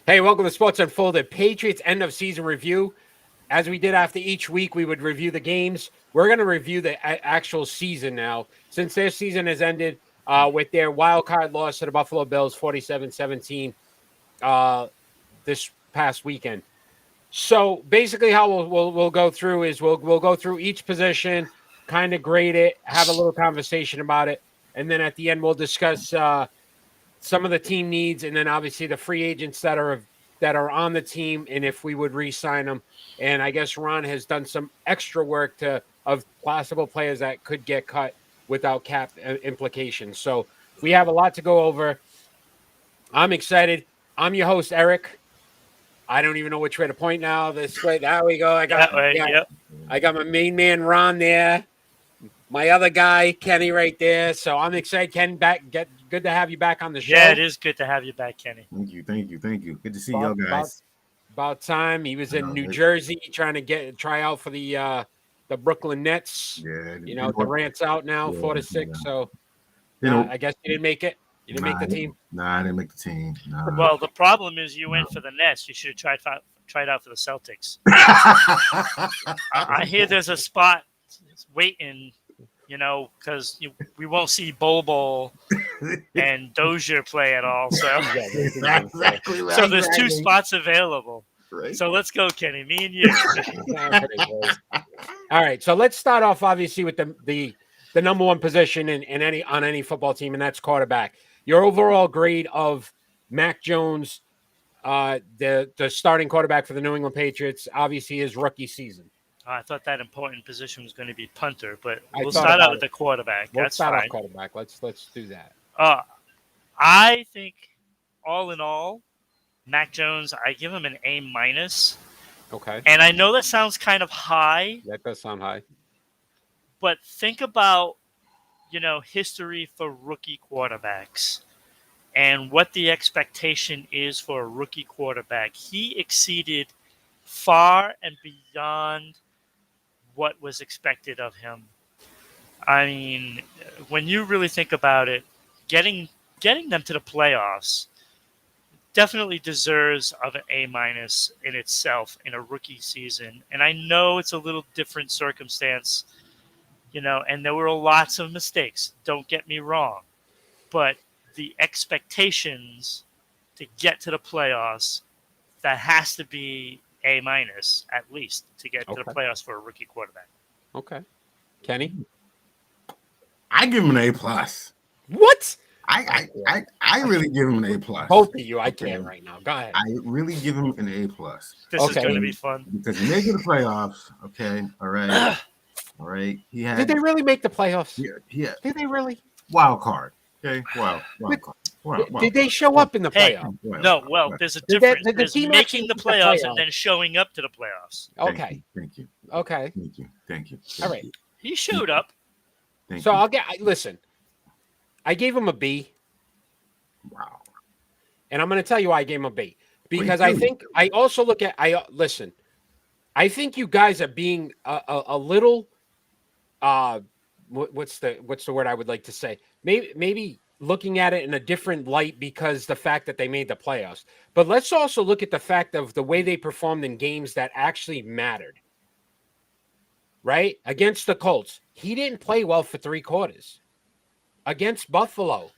Hey, welcome to Sports Unfolded, Patriots end of season review. As we did after each week, we would review the games. We're going to review the actual season now, since their season has ended with their wild card loss to the Buffalo Bills, 47-17, this past weekend. So basically, how we'll go through is we'll go through each position, kind of grade it, have a little conversation about it, and then at the end we'll discuss some of the team needs, and then obviously the free agents that are on the team, and if we would re-sign them. And I guess Ron has done some extra work of possible players that could get cut without cap implications. So we have a lot to go over. I'm excited. I'm your host, Eric. I don't even know which way to point now. This way. There we go. I got my main man Ron there. My other guy, Kenny, right there. So I'm excited. Ken, good to have you back on the show. Yeah, it is good to have you back, Kenny. Thank you. Good to see y'all guys. About time. He was in New Jersey trying to try out for the Brooklyn Nets. Yeah, Durant's out now, 4-6. So I guess you didn't make it. You didn't make the team. Nah, I didn't make the team. Nah. Well, the problem is you went for the Nets. You should have tried out for the Celtics. I hear there's a spot waiting. Because we won't see Bobo and Dozier play at all. So, exactly right, so there's two spots available. Right. So let's go, Kenny. Me and you. All right. So let's start off, obviously, with the number one position on any football team, and that's quarterback. Your overall grade of Mac Jones, the starting quarterback for the New England Patriots, obviously his rookie season. I thought that important position was going to be punter, but we'll start out with the quarterback. That's fine. Off quarterback. Let's do that. I think all in all, Mac Jones, I give him an A-. Okay. And I know that sounds kind of high. That does sound high. But think about, history for rookie quarterbacks and what the expectation is for a rookie quarterback. He exceeded far and beyond what was expected of him. I mean, when you really think about it, getting them to the playoffs definitely deserves of an A- in itself in a rookie season. And I know it's a little different circumstance, and there were lots of mistakes. Don't get me wrong. But the expectations to get to the playoffs, that has to be A- at least to get to the playoffs for a rookie quarterback. Okay. Kenny? I give him an A+. What? I really give him an A+. Both of you, I can right now. Go ahead. I really give him an A+. This is going to be fun. Because he made it to the playoffs. Okay. All right. All right. Did they really make the playoffs? Yeah. Did they really? Wild card. Okay. Wild card. Did they show up in the playoffs? No, there's a difference. There's making the playoffs and then showing up to the playoffs. Okay. Thank you. Okay. Thank you. All right. He showed up. Listen, I gave him a B. Wow. And I'm going to tell you why I gave him a B. Because I think I also look at listen, I think you guys are being a little what's the word I would like to say? Maybe looking at it in a different light because the fact that they made the playoffs. But let's also look at the fact of the way they performed in games that actually mattered. Right? Against the Colts. He didn't play well for 3 quarters. Against Buffalo.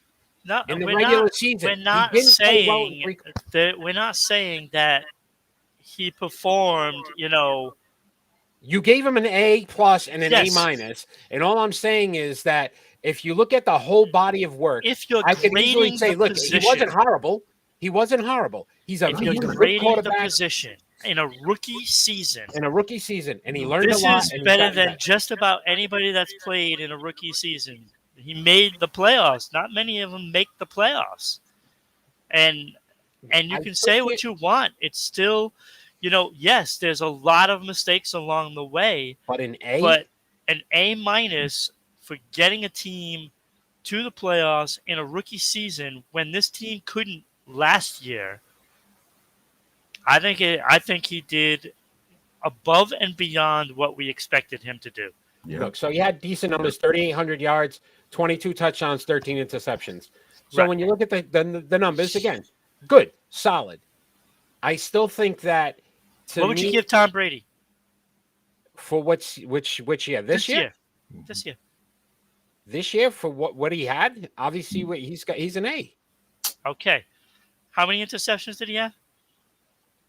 In the regular season. We're not saying that he performed, You gave him an A+ and an A-. And all I'm saying is that if you look at the whole body of work, I could easily say, look, he wasn't horrible. He's a good quarterback. The position in a rookie season. And he learned a lot. This is better than just about anybody that's played in a rookie season. He made the playoffs. Not many of them make the playoffs. And you can say what you want. It's still, yes, there's a lot of mistakes along the way. But an A- for getting a team to the playoffs in a rookie season when this team couldn't last year, I think he did above and beyond what we expected him to do. Yeah. Look, so he had decent numbers, 3,800 yards, 22 touchdowns, 13 interceptions. So when you look at the numbers, again, good, solid. I still think that. What would you give Tom Brady for which year? This year? This year. This year for what he had? Obviously, he's an A. Okay. How many interceptions did he have?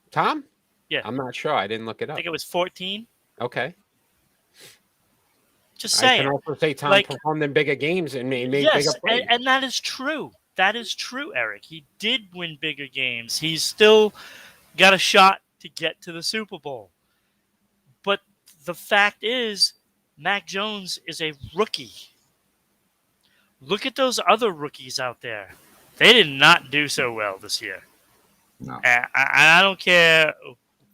Tom? Yeah. I'm not sure. I didn't look it I up. think it was 14. Okay. Just saying. I can also say Tom performed in bigger games and made bigger plays. And that is true. That is true, Eric. He did win bigger games. He's still got a shot to get to the Super Bowl. But the fact is, Mac Jones is a rookie. Look at those other rookies out there. They did not do so well this year. No. I don't care.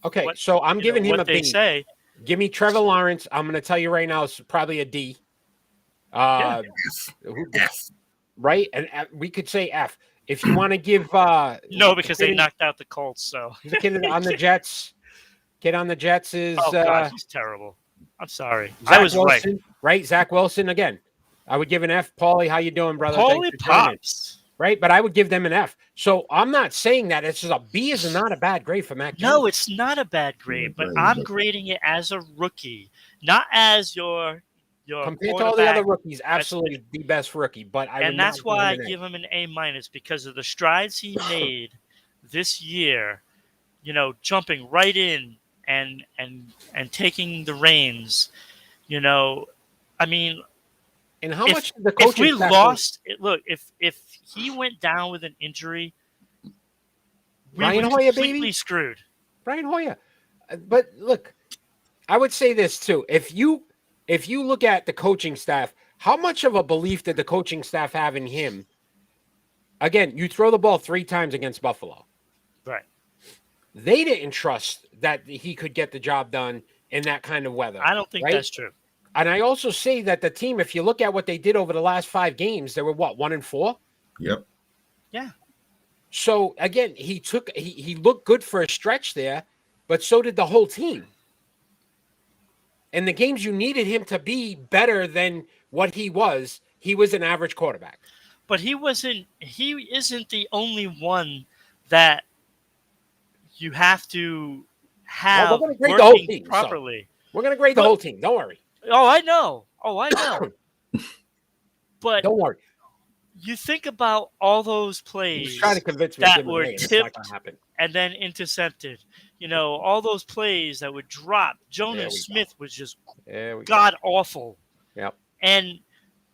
Okay, so I'm giving him what a they B. say. Give me Trevor Lawrence. I'm going to tell you right now, it's probably a D. F. Right? And we could say F. If you want to give no, because they knocked out the Colts. So the kid on the Jets. Kid on the Jets is God, he's terrible. I'm sorry. Zach I was Wilson, right. Zach Wilson again. I would give an F. Paulie, how you doing, brother? Paulie pops. Right, but I would give them an F. So I'm not saying that it's just a B is not a bad grade for Mac Jones. No, it's not a bad grade, but I'm grading it as a rookie, not as your compared to all the other rookies. Absolutely the best rookie, but that's why I give him an A- because of the strides he made this year. You know, jumping right in and taking the reins. You know, I mean. And how much the coaching if we lost, look, if he went down with an injury, we were completely screwed. Brian Hoyer. But look, I would say this too. If you look at the coaching staff, how much of a belief did the coaching staff have in him? Again, you throw the ball 3 times against Buffalo. Right. They didn't trust that he could get the job done in that kind of weather. I don't think that's true. And I also say that the team, if you look at what they did over the last 5 games, they were 1-4? Yep. Yeah. So again, he looked good for a stretch there, but so did the whole team. And the games you needed him to be better than what he was an average quarterback. But he isn't the only one that you have to have working properly. So we're going to grade the whole team. Don't worry. Oh, I know. But don't worry. You think about all those plays trying to convince me that were tipped and then intercepted. You know, all those plays that would drop. Jonas Smith was just god awful. Yep. And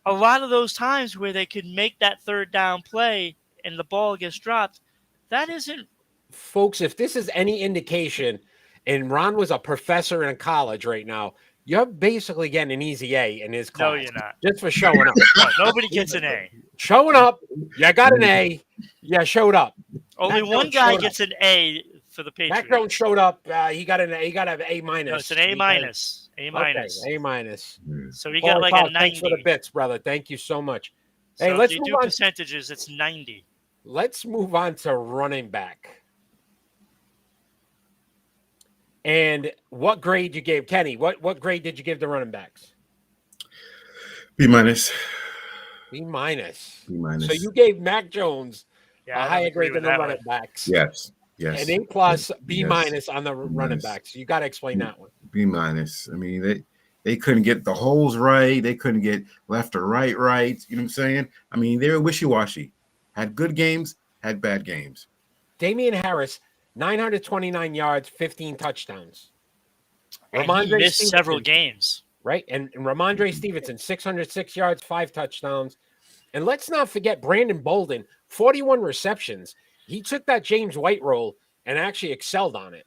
a lot of those times where they could make that third down play and the ball gets dropped, that isn't. Folks, if this is any indication, and Ron was a professor in college right now, you're basically getting an easy A in his class. No, you're not. Just for showing up. No, nobody gets an A. Showing up. You got an A. You showed up. Only one guy gets an A for the Patriots. Mac Jones showed up. He got an A. He got an A-. No, it's an A-. A-. So he got like a 90. Thanks for the bits, brother. Thank you so much. So hey, let's if you move do on. Percentages, it's 90. Let's move on to running back. And what grade you gave Kenny? What grade did you give the running backs? B-. B-. So you gave Mac Jones a higher grade than the running backs. Yes. An A+, B- on the running backs. You got to explain that one. B-. I mean, they couldn't get the holes right. They couldn't get left or right. You know what I'm saying? I mean, they were wishy-washy. Had good games, had bad games. Damian Harris, 929 yards, 15 touchdowns. And he missed several games. Right? And Ramondre Stevenson, 606 yards, 5 touchdowns. And let's not forget Brandon Bolden, 41 receptions. He took that James White role and actually excelled on it.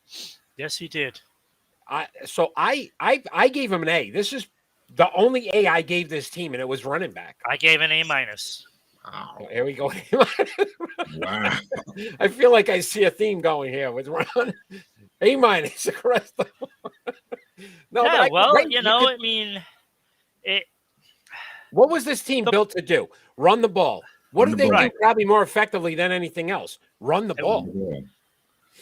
Yes, he did. So I gave him an A. This is the only A I gave this team, and it was running back. I gave an A-. Oh, here we go. Wow. I feel like I see a theme going here with Ron. A-. across the No, yeah, what was this team built to do? Run the ball. What did they do probably more effectively than anything else? Run the ball.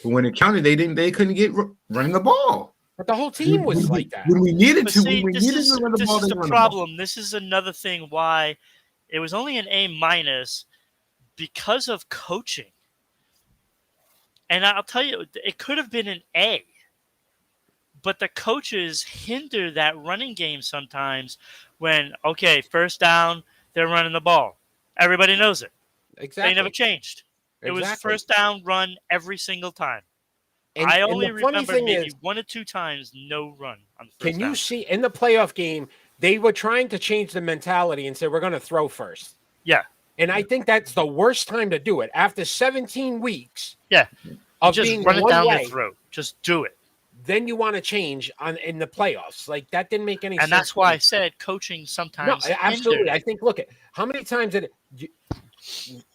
But when it counted, they couldn't get running the ball. But the whole team was like that. When we needed to, see, when we needed to run the ball, this is the problem. This is another thing why it was only an A- because of coaching. And I'll tell you, it could have been an A. But the coaches hinder that running game sometimes when, okay, first down, they're running the ball. Everybody knows it. Exactly. They never changed. It was Exactly. first down, run every single time. And I only the funny remember thing maybe is, 1 or 2 times no run on the first can you down. see in the playoff game, they were trying to change the mentality and say, we're going to throw first. Yeah. And I think that's the worst time to do it. After 17 weeks Yeah. of Just being run it one down way, their throat. Just do it. then you want to change in the playoffs. Like, that didn't make any sense. And that's why I said coaching No, sometimes absolutely. hindered. I think, look, how many times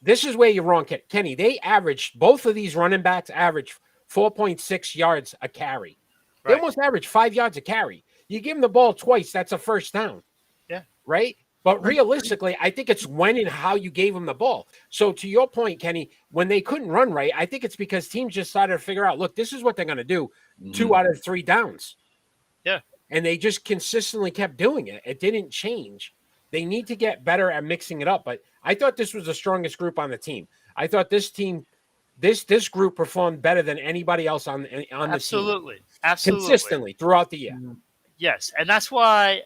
this is where you're wrong, Kenny. They averaged, both of these running backs averaged 4.6 yards a carry. They Right. almost average 5 yards a carry. You give them the ball twice, that's a first down. Yeah. Right? But realistically, I think it's when and how you gave them the ball. So to your point, Kenny, when they couldn't run right, I think it's because teams just started to figure out, look, this is what they're going to do 2 out of 3 downs. Yeah. And they just consistently kept doing it. It didn't change. They need to get better at mixing it up. But I thought this was the strongest group on the team. I thought this team, this group performed better than anybody else on the team. Absolutely. Consistently throughout the year. Yes, and that's why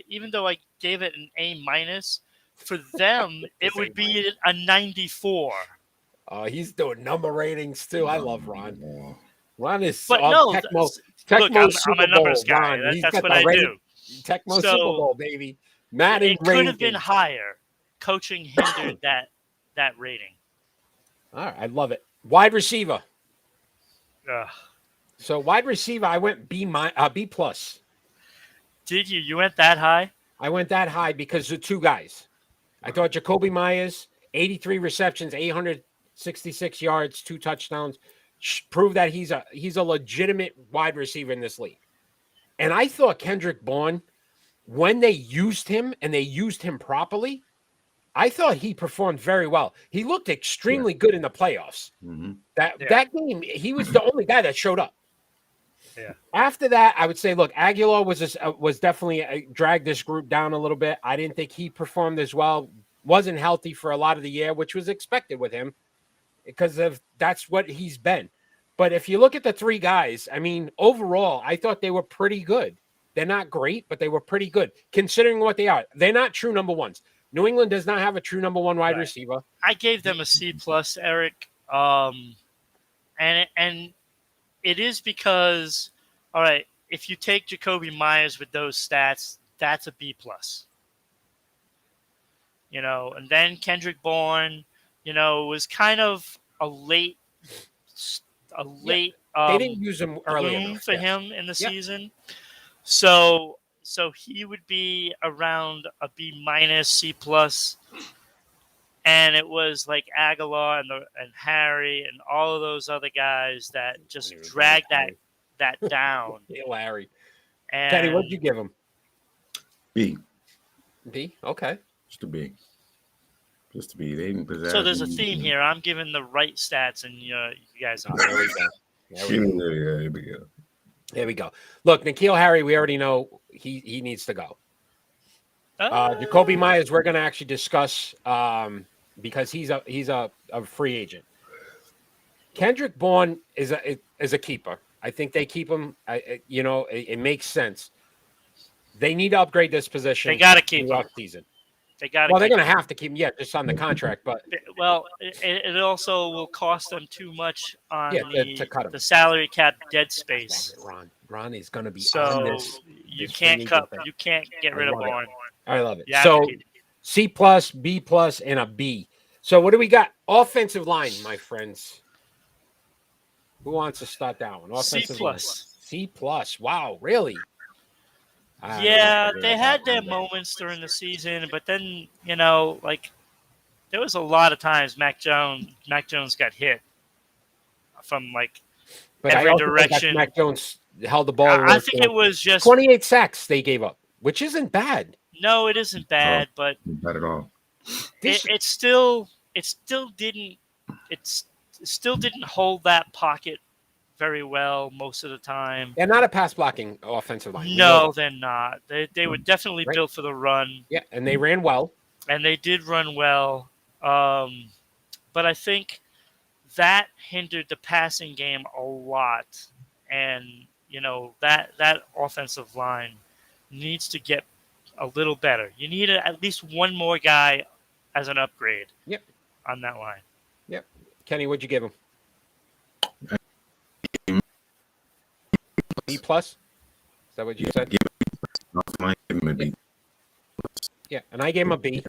even though I gave it an A-, for them it would be a 94. He's doing number ratings too. I love Ron. Ron is But no, Tecmo look, I'm Super a numbers Bowl. guy. Ron. He's That's got what the I rating. do. Tecmo So, Super Bowl, baby. Madden it could have been rating. higher. Coaching hindered that rating. All right, I love it. Wide receiver. Ugh. So wide receiver, I went B plus. Did you? You went that high? I went that high because of 2 guys. I thought Jacoby Myers, 83 receptions, 866 yards, 2 touchdowns, proved that he's a legitimate wide receiver in this league. And I thought Kendrick Bourne, when they used him and they used him properly, I thought he performed very well. He looked extremely good in the playoffs. That game, he was the only guy that showed up. Yeah. After that, I would say, look, Aguilar was definitely dragged this group down a little bit. I didn't think he performed as well. Wasn't healthy for a lot of the year, which was expected with him because that's what he's been. But if you look at the 3 guys, I mean, overall, I thought they were pretty good. They're not great, but they were pretty good considering what they are. They're not true number ones. New England does not have a true number 1 wide receiver. I gave them a C+, Eric. And it is because, all right, if you take Jacoby Myers with those stats, that's a B+. And then Kendrick Bourne, was kind of a late they didn't use him earlier for him in the season. So he would be around a B-, C+. And it was like Aguilar and Harry and all of those other guys that just dragged that down. Hey, Larry. And Teddy, what'd you give him? B. B? Okay. Just a B. Just a B. They didn't possess. So there's a theme here. I'm giving the right stats, and you guys are. There we go. There we go. There we go. Look, N'Keal Harry, we already know he needs to go. Jacoby Myers, we're going to actually discuss because he's a free agent. Kendrick Bourne is a keeper. I think they keep him. It makes sense. They need to upgrade this position. They got to keep him. Season. They got to. Well, they're going to have to keep him. Yeah, just on the contract, but it also will cost them too much on to cut him. the salary cap dead space. Ron is going to be so on this. You can't cut. You can't get rid of Bourne. I love it. Yeah, so C+, B+, and a B. So what do we got? Offensive line, my friends. Who wants to start that one? Offensive C+. line. C+. Wow, really? Yeah, they had their moments during the season, but then there was a lot of times Mac Jones got hit from every direction. Mac Jones held the ball. I think it was just 28 sacks they gave up, which isn't bad. No, it isn't bad, but not at all. It still didn't hold that pocket very well most of the time. They're not a pass blocking offensive line. No, they're not. They were definitely built for the run. Yeah, and they ran well. And they did run well. But I think that hindered the passing game a lot. And, that offensive line needs to get a little better. You need at least one more guy as an upgrade. Yep. On that line. Yep. Kenny, what'd you give him? B plus? Is that what you said? Give him a B. Yeah, and I gave him a B.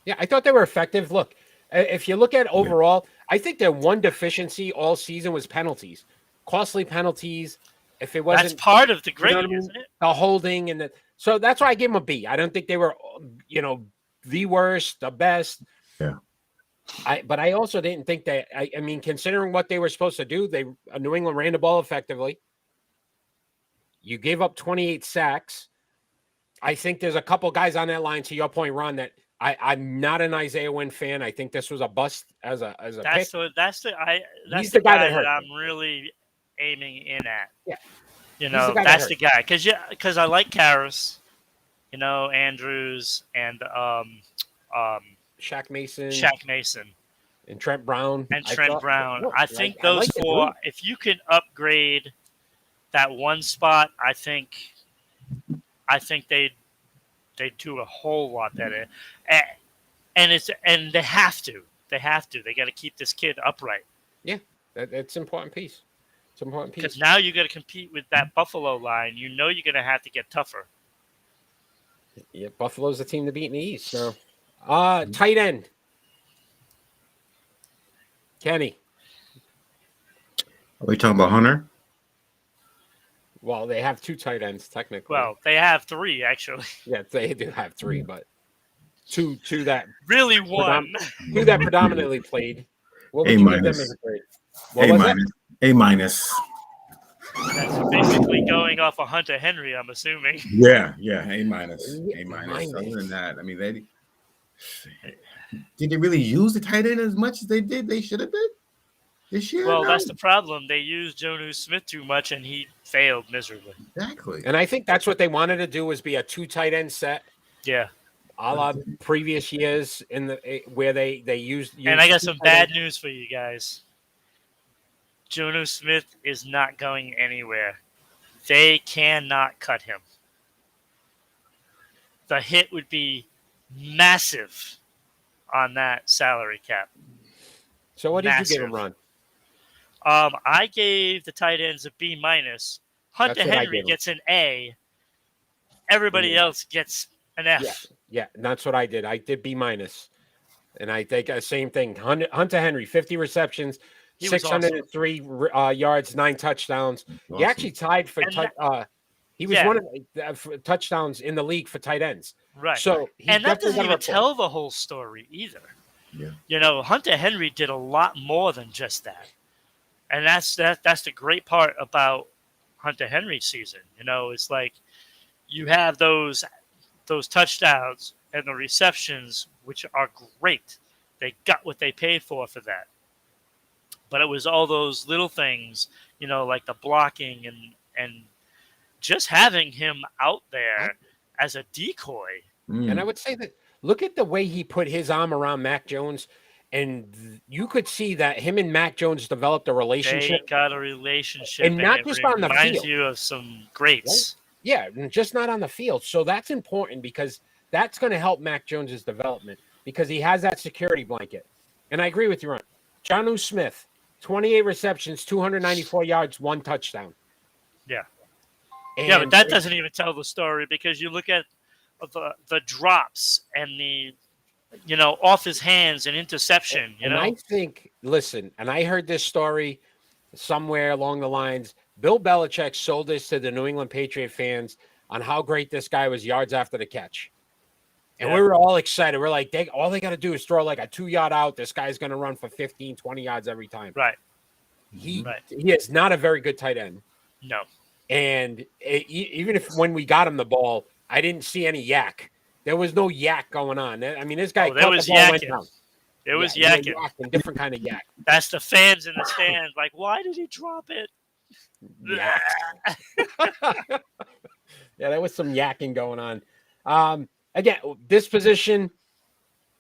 Yeah, I thought they were effective. Look, if you look at overall, I think their one deficiency all season was penalties, costly penalties. If it wasn't, that's part of the grade, I mean? isn't it? The holding so that's why I gave them a B. I don't think they were, the worst, the best. Yeah. But I also didn't think that. I mean, considering what they were supposed to do, New England ran the ball effectively. You gave up 28 sacks. I think there's a couple guys on that line. To your point, Ron, that I'm not an Isaiah Wynn fan. I think this was a bust as a that's pick. That's the guy that I'm really aiming in at. Yeah, that's the guy because I like Karras, Andrews and Shaq Mason, and Trent Brown. I think those four. If you can upgrade that one spot, I think they'd do a whole lot better. And they have to. They got to keep this kid upright. Yeah, that's an important piece. It's an important piece because now you got to compete with that Buffalo line. You're going to have to get tougher. Yeah, Buffalo's the team to beat in the East. So, tight end, Kenny. Are we talking about Hunter? Well, they have two tight ends technically. Well, they have three actually. Yeah, they do have three, but two that really one. Two that predominantly played. What would A you minus. give them as a grade? A minus. A minus. That's basically going off of Hunter Henry, I'm assuming. Yeah, A minus. Yeah, A minus. minus. Other than that, I mean, did they really use the tight end as much as they did? They should have did this year. Well, that's the problem. They used Jonnu Smith too much, and he failed miserably. Exactly. And I think that's what they wanted to do was be a two tight end set. Yeah. A la previous years where they used. And I got some bad news for you guys. Jonnu Smith is not going anywhere. They cannot cut him. The hit would be massive on that salary cap. So what did you give him, Ron? I gave the tight ends a B minus. Hunter Henry gets an A. Everybody else gets an F. Yeah, and that's what I did. I did B minus. And I think the same thing. Hunter Henry, 50 receptions, 603 yards, 9 touchdowns. Awesome. He actually tied for he was one of the touchdowns in the league for tight ends. Right. So that doesn't even tell the whole story either. Yeah. Hunter Henry did a lot more than just that. And that's the great part about Hunter Henry's season. It's like you have those touchdowns and the receptions, which are great. They got what they paid for that. But it was all those little things, like the blocking and just having him out there as a decoy. And I would say that look at the way he put his arm around Mac Jones, and you could see that him and Mac Jones developed a relationship. They got a relationship, and not just on the field. Reminds you of some greats. Right? Yeah, just not on the field. So that's important because that's going to help Mac Jones's development because he has that security blanket. And I agree with you, Ron. Jonnu Smith, 28 receptions, 294 yards, 1 touchdown. Yeah. But that doesn't even tell the story because you look at the drops and the, off his hands and interception, And I think, listen, and I heard this story somewhere along the lines, Bill Belichick sold this to the New England Patriot fans on how great this guy was yards after the catch. And we were all excited. We're like, all they got to do is throw like a 2-yard out. This guy's going to run for 15, 20 yards every time. Right. He is not a very good tight end. No. And even if when we got him the ball, I didn't see any yak. There was no yak going on. I mean, this guy there was yakking. There was yakking. Different kind of yak. That's the fans in the stands. Like, why did he drop it? Yak. Yeah, there was some yakking going on. Again, this position,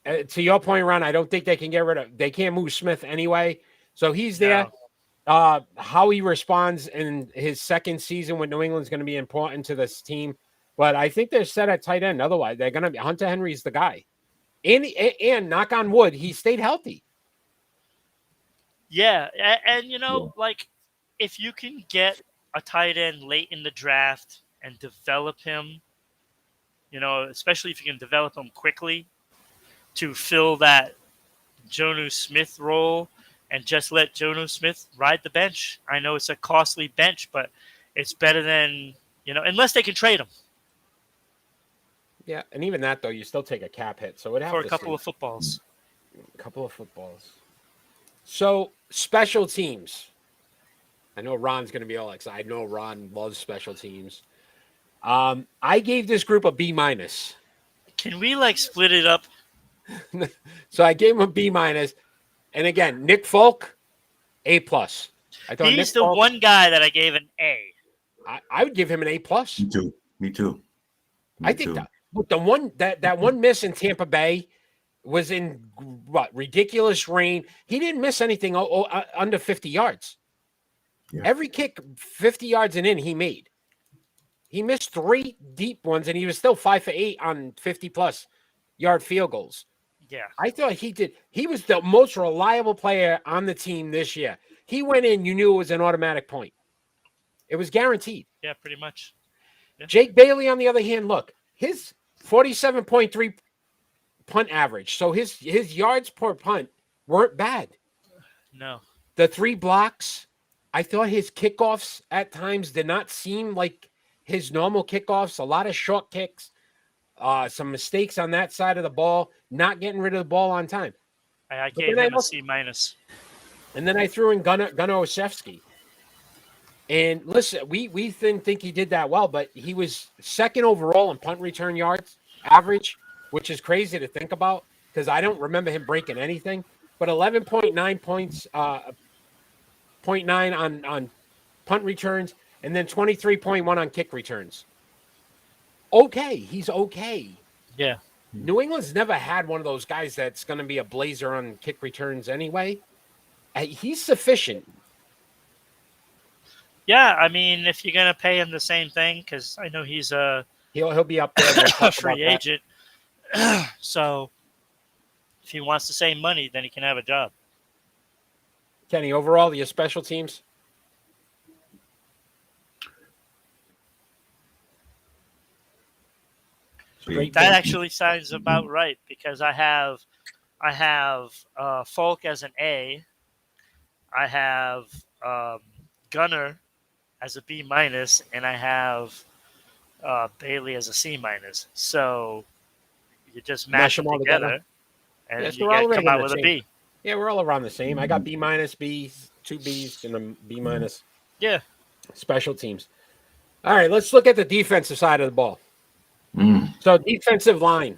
to your point, Ron, I don't think they can get rid of. They can't move Smith anyway, so he's there. No. How he responds in his second season with New England is going to be important to this team. But I think they're set at tight end. Otherwise, they're going to be Hunter Henry's the guy. And knock on wood, he stayed healthy. Yeah, and like if you can get a tight end late in the draft and develop him, especially if you can develop him quickly to fill that Jonnu Smith role and just let Jonnu Smith ride the bench. I know it's a costly bench, but it's better than, unless they can trade him. Yeah, and even that, though, you still take a cap hit. So for a couple of footballs. A couple of footballs. So, special teams. I know Ron's going to be all excited. I know Ron loves special teams. I gave this group a B-. Can we, split it up? So, I gave him a B-. And again, Nick Folk, A+. He's the one guy that I gave an A. I would give him an A+. Me too. I think that. But the one that one miss in Tampa Bay was in ridiculous rain. He didn't miss anything under 50 yards. Yeah. Every kick 50 yards and in he made. He missed 3 deep ones, and he was still 5 for 8 on 50+ yard field goals. Yeah, I thought he did. He was the most reliable player on the team this year. He went in, you knew it was an automatic point. It was guaranteed. Yeah, pretty much. Yeah. Jake Bailey, on the other hand, look, his 47.3 punt average. So his yards per punt weren't bad. No. The 3 blocks, I thought his kickoffs at times did not seem like his normal kickoffs. A lot of short kicks, some mistakes on that side of the ball, not getting rid of the ball on time. I gave him a C-. And then I threw in Gunnar Olszewski. And listen, we didn't think he did that well, but he was second overall in punt return yards average, which is crazy to think about because I don't remember him breaking anything. But 11.9 points, 0.9 on punt returns, and then 23.1 on kick returns. Okay, he's okay. Yeah. New England's never had one of those guys that's going to be a blazer on kick returns anyway. He's sufficient. Yeah, I mean, if you're going to pay him the same thing, because I know he's he'll be up there. A free agent. So if he wants the same money, then he can have a job. Kenny, overall, your special teams? That actually sounds about right because I have Folk as an A. I have Gunner as a B-, and I have Bailey as a C-. So you just mash them together, and yes, you come out with a B. Yeah, we're all around the same. I got B-, B's, 2 B's, and a B-. Yeah. Special teams. All right, let's look at the defensive side of the ball. So defensive line.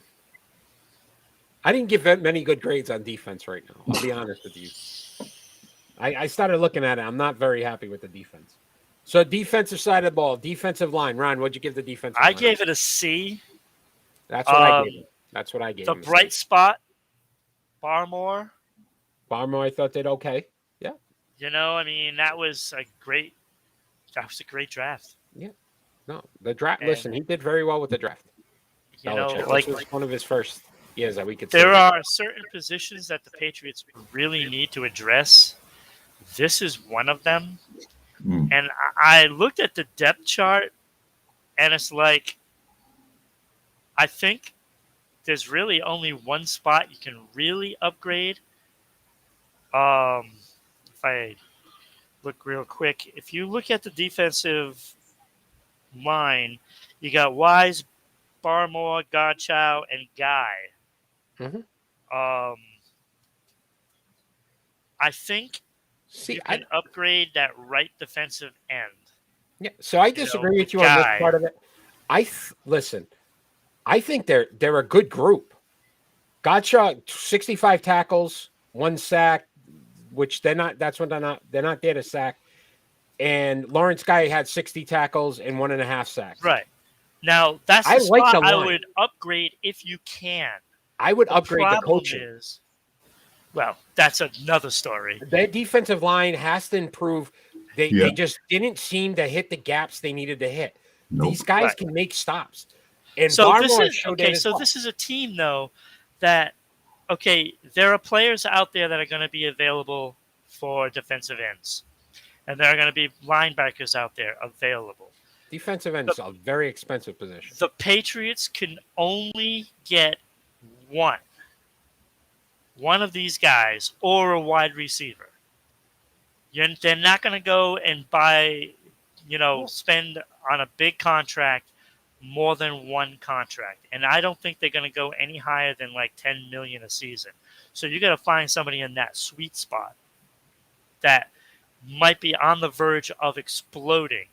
I didn't give many good grades on defense right now. I'll be honest with you. I started looking at it. I'm not very happy with the defense. So defensive side of the ball, defensive line. Ron, what'd you give the defensive line? I gave it a C. That's what I gave it. That's what I gave the him. The bright spot, Barmore. I thought did okay. Yeah. I mean, that was a great draft. Yeah. No, the draft. Listen, he did very well with the draft. This was one of his first years that we could. There are certain positions that the Patriots really need to address. This is one of them. And I looked at the depth chart, and it's like, I think there's really only one spot you can really upgrade. If I look real quick, if you look at the defensive line, you got Wise, Barmore, Garchow, and Guy. I think you can upgrade that right defensive end. Yeah, so I disagree with you on this part of it. Listen, I think they're a good group. Garchow, 65 tackles, 1 sack, which they're not there to sack. And Lawrence Guy had 60 tackles and 1.5 sacks. Right. Now, that's the spot I would upgrade if you can. I would The upgrade the problem coaching. is, well, that's another story. Their defensive line has to improve. They Yeah. just didn't seem to hit the gaps they needed to hit. Nope. These guys Right. can make stops. And So this Barmore is showed okay. that as So well. this is a team though that there are players out there that are going to be available for defensive ends, and there are going to be linebackers out there available. Defensive end is a very expensive position. The Patriots can only get one of these guys or a wide receiver. They're not going to go and buy, spend on a big contract more than one contract. And I don't think they're going to go any higher than like $10 million a season. So you got to find somebody in that sweet spot that might be on the verge of exploding.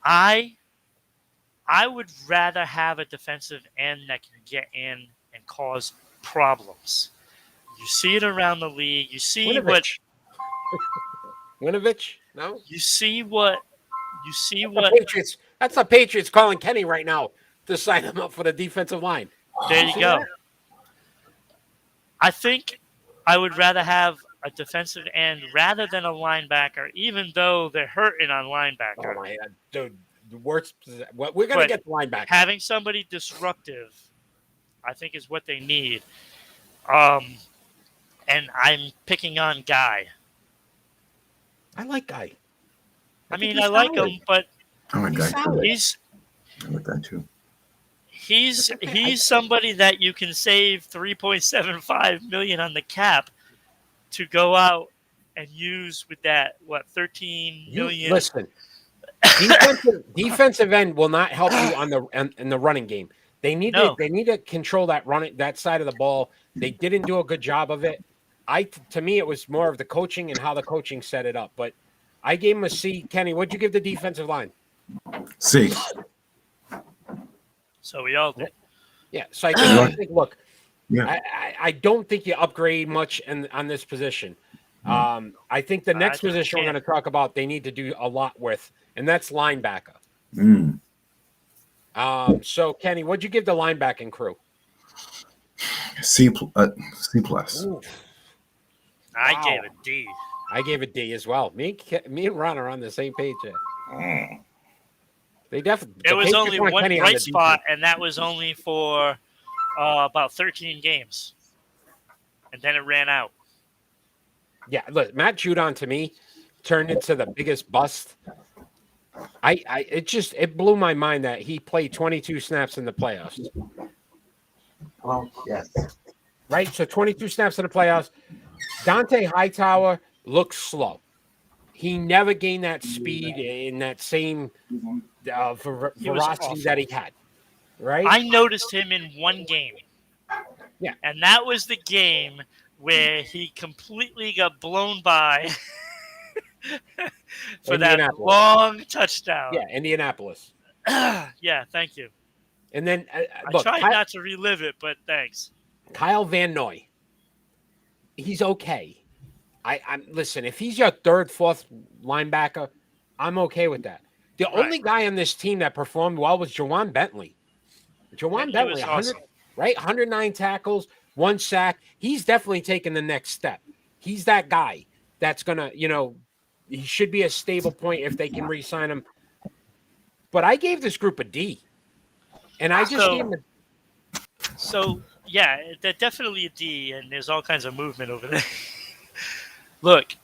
I would rather have a defensive end that can get in and cause problems. You see it around the league. You see Winovich. Winovich? No? You see what The Patriots. That's the Patriots calling Kenny right now to sign him up for the defensive line. There you See go. that? I think I would rather have a defensive end rather than a linebacker, even though they're hurting on linebacker. Oh my God, dude! The worst. We're gonna But get the linebacker. Having somebody disruptive, I think, is what they need. And I'm picking on Guy. I like Guy. I mean, I like him, but Oh my God. he's I like that too. he's somebody that you can save $3.75 million on the cap to go out and use with that $13 million. Listen, defensive end will not help you on the running game. They need to control that side of the ball. They didn't do a good job of it. To me, it was more of the coaching and how the coaching set it up. But I gave him a C. Kenny, what'd you give the defensive line? C. So we all did. Yeah. So I think look, Yeah. I don't think you upgrade much on this position. I think the next position we're going to talk about, they need to do a lot with, and that's linebacker. Mm. So Kenny, what'd you give the linebacking crew? C plus. Ooh. I Wow. gave a D. I gave a D as well. Me and Ron are on the same page here. They definitely. There was only one Kenny bright spot, and that was only for about 13 games, and then it ran out. Yeah, look, Matt Judon to me turned into the biggest bust. It blew my mind that he played 22 snaps in the playoffs. Well, yes. Right, so 22 snaps in the playoffs. Dante Hightower looks slow. He never gained that speed in that same ferocity that he had. Right? I noticed him in one game. Yeah. And that was the game where he completely got blown by for that long touchdown. Yeah, Indianapolis. Yeah, thank you. And then I tried not to relive it, but thanks. Kyle Van Noy. He's okay. Listen, if he's your third, fourth linebacker, I'm okay with that. The only guy on this team that performed well was Jawan Bentley. Bentley, 109 tackles, 1 sack. He's definitely taken the next step. He's that guy that's gonna, he should be a stable point if they can re-sign him. But I gave this group a D, and I just gave him a. So yeah, they're definitely a D, and there's all kinds of movement over there. Look,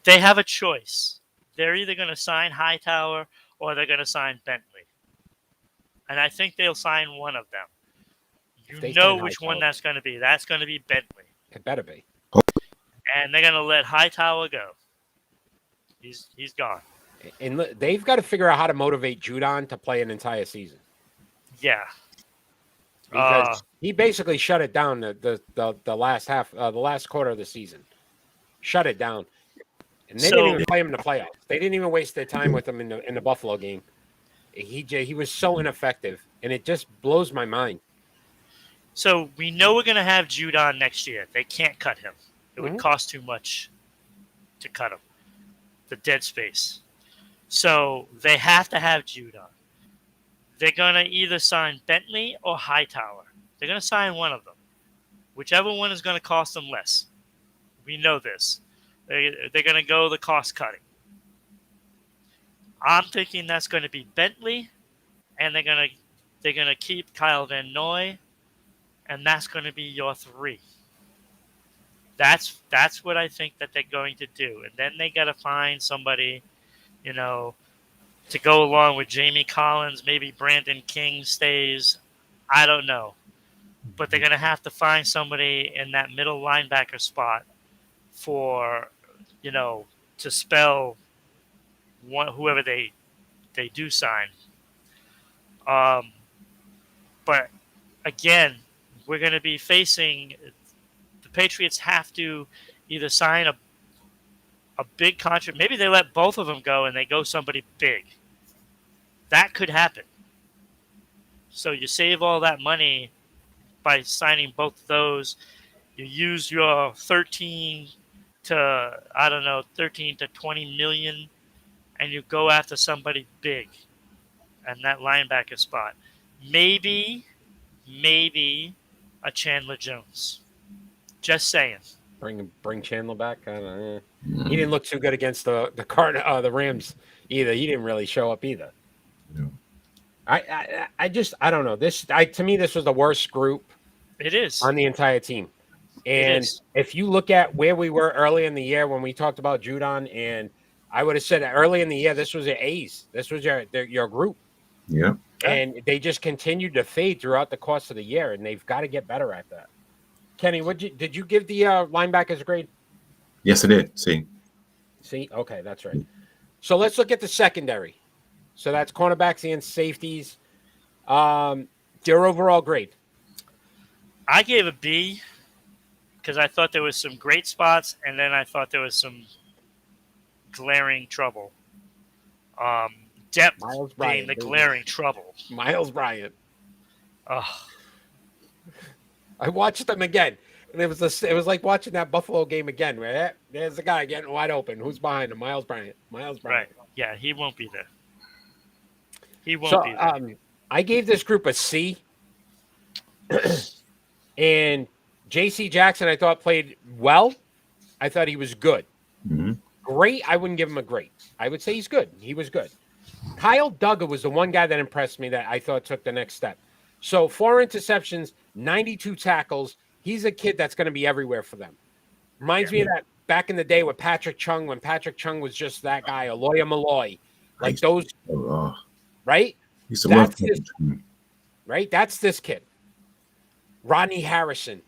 they have a choice. They're either going to sign Hightower or they're going to sign Bentley. And I think they'll sign one of them. You know which one that's going to be. That's going to be Bentley. It better be. And they're going to let Hightower go. He's gone. And they've got to figure out how to motivate Judon to play an entire season. Yeah. Because he basically shut it down the last half, the last quarter of the season. Shut it down. And they didn't even play him in the playoffs. They didn't even waste their time with him in the Buffalo game. He was so ineffective, and it just blows my mind. So we know we're going to have Judon next year. They can't cut him. It would cost too much to cut him. The dead space. So they have to have Judon. They're going to either sign Bentley or Hightower. They're going to sign one of them. Whichever one is going to cost them less. We know this. They're going to go the cost cutting. I'm thinking that's going to be Bentley, and they're going to keep Kyle Van Noy, and that's going to be your 3. That's what I think that they're going to do. And then they got to find somebody, to go along with Jamie Collins. Maybe Brandon King stays. I don't know. But they're going to have to find somebody in that middle linebacker spot for, to spell whoever they do sign. But again, we're going to be facing the Patriots have to either sign a big contract. Maybe they let both of them go and they go somebody big. That could happen. So you save all that money by signing both of those. You use your 13 to 20 million, and you go after somebody big and that linebacker spot. Maybe a Chandler Jones. Just saying. Bring Chandler back. I don't know. He didn't look too good against the Rams either. He didn't really show up either. Yeah. I don't know. To me, this was the worst group. It is on the entire team. And if you look at where we were early in the year when we talked about Judon, and I would have said early in the year, this was your A's. This was your group. Yeah. And they just continued to fade throughout the course of the year, and they've got to get better at that. Kenny, did you give the linebackers a grade? Yes, I did. See, okay, that's right. So let's look at the secondary. So that's cornerbacks and safeties. Their overall grade. I gave a B because I thought there was some great spots, and then I thought there was some glaring trouble. Depth being the glaring trouble. Miles Bryant. Oh. I watched them again, and it was like watching that Buffalo game again. Right? There's the guy getting wide open. Who's behind him? Miles Bryant. Right. Yeah, he won't be there. He won't be there. I gave this group a C. And J.C. Jackson, I thought played well. I thought he was good. Mm-hmm. Great. I wouldn't give him a great. I would say he's good. He was good. Kyle Duggar was the one guy that impressed me that I thought took the next step. So 4 interceptions, 92 tackles. He's a kid that's going to be everywhere for them. Reminds me of that back in the day with Patrick Chung, when Patrick Chung was just that guy, Aloya Malloy. Like those, right? Right? That's this kid. Rodney Harrison.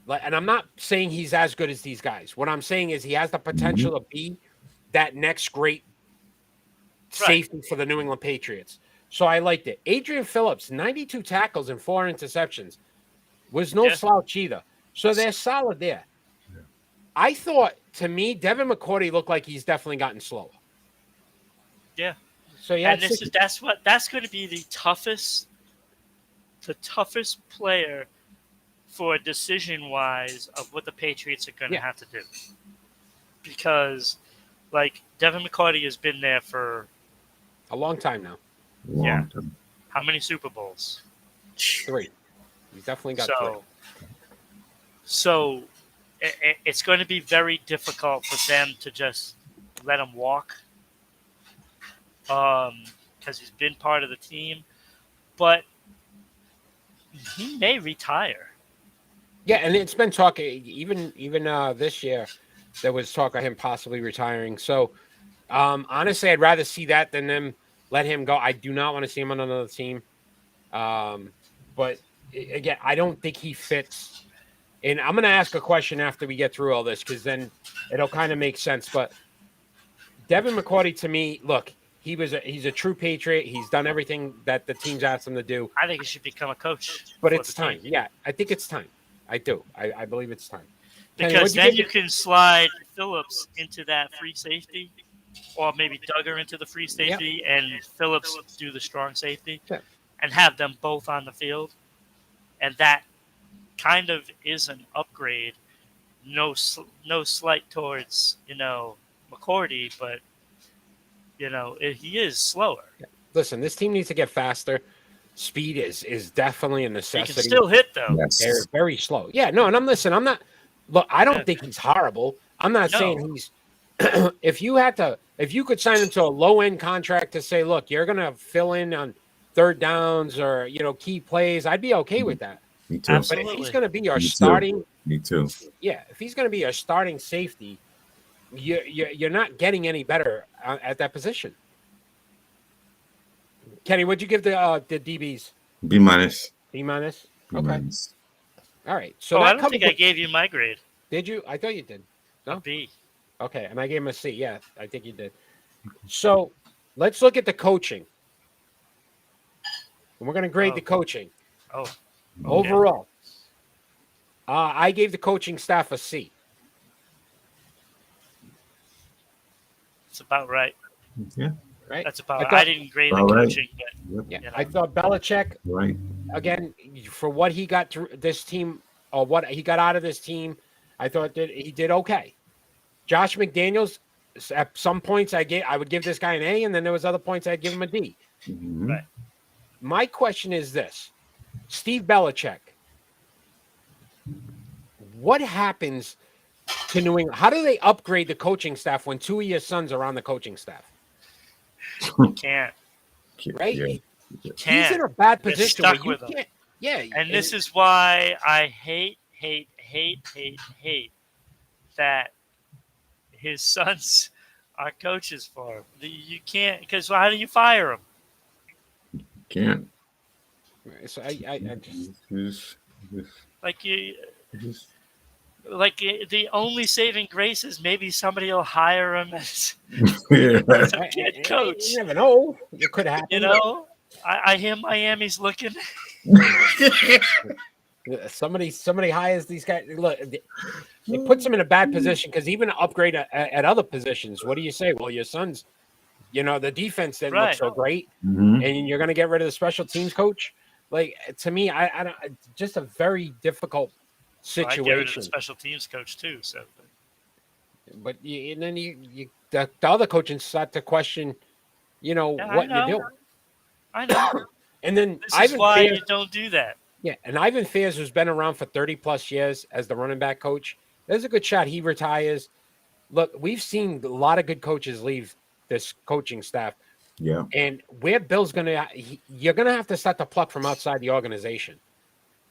And I'm not saying he's as good as these guys. What I'm saying is he has the potential to be that next great safety for the New England Patriots. So I liked it. Adrian Phillips, 92 tackles and 4 interceptions. Was no slouch either. So they're solid there. Yeah. I thought, to me, Devon Mccarty looked like he's definitely gotten slower. Yeah. So yeah, and that's going to be the toughest player for decision-wise of what the Patriots are going to have to do. Because, like, Devon McCarty has been there for a long time now. Long time. How many Super Bowls? 3. He's definitely got 3. So it's going to be very difficult for them to just let him walk. Because he's been part of the team. But he may retire. Yeah, and it's been talk even this year. There was talk of him possibly retiring. So, honestly, I'd rather see that than them let him go. I do not want to see him on another team. But again, I don't think he fits. And I'm going to ask a question after we get through all this, because then it'll kind of make sense. But Devon McCarty, to me, look, he's a true Patriot. He's done everything that the team's asked him to do. I think he should become a coach. But it's time. Yeah, I think it's time. I do. I believe it's time. Because then you can slide Phillips into that free safety, or maybe Duggar into the free safety, and Phillips do the strong safety, and have them both on the field. And that kind of is an upgrade. No slight towards, McCarty, but, he is slower. Listen, this team needs to get faster. speed is definitely a He necessity. can still hit though. Yes. They're very slow. Yeah, no, and I'm not. Look, I don't think he's horrible. I'm not No. saying he's. If you could sign him to a low end contract to say, look, you're gonna fill in on third downs or key plays, I'd be okay with that. Me too. But Absolutely. if he's gonna be your Me too. starting, Me too. yeah, if he's gonna be your starting safety, you're not getting any better at that position. Kenny, what'd you give the DBs? B minus. B minus. B Okay. minus. All right. So I that don't covers think I gave you my grade. Did you? I thought you did. A No? B. Okay, and I gave him a C. Yeah, I think you did. So let's look at the coaching. And we're going to grade the coaching. Oh. Okay. Overall, I gave the coaching staff a C. It's about right. Yeah. Right? That's about I right. thought- I didn't grade the All right. coaching, but Yeah, you know. I thought Belichick, Right. again, for what he got through this team, or what he got out of this team, I thought that he did okay. Josh McDaniels, at some points I would give this guy an A, and then there was other points I'd give him a D. Mhm. Right. My question is this: Steve Belichick, what happens to New England? How do they upgrade the coaching staff when two of your sons are on the coaching staff? You can't. Right? Yeah. You can't. He's in a bad They're position stuck where you with him. can't. Yeah, And this is why I hate that his sons are coaches for him. You can't, because how do you fire him? Can't. So I just Like the only saving grace is maybe somebody will hire him as Yeah. a head coach. You never know. It could happen. You know, I hear Miami's looking. Somebody hires these guys. Look, it puts them in a bad position because even upgrade at other positions. What do you say? Well, your sons, the defense didn't look Right. so great, Mhm. and you're going to get rid of the special teams coach. Like, to me, I don't. Just a very difficult Well, I get rid of the situation. special teams coach too. So But and then the other coaches start to question, Yeah, what I you're know. doing. I know. And then This is Ivan why Fairs, you don't do that. and Ivan Fairs, who's been around for 30 plus years as the running back coach, there's a good shot he retires. Look, we've seen a lot of good coaches leave this coaching staff, Yeah. and where Bill's you're gonna have to start to pluck from outside the organization.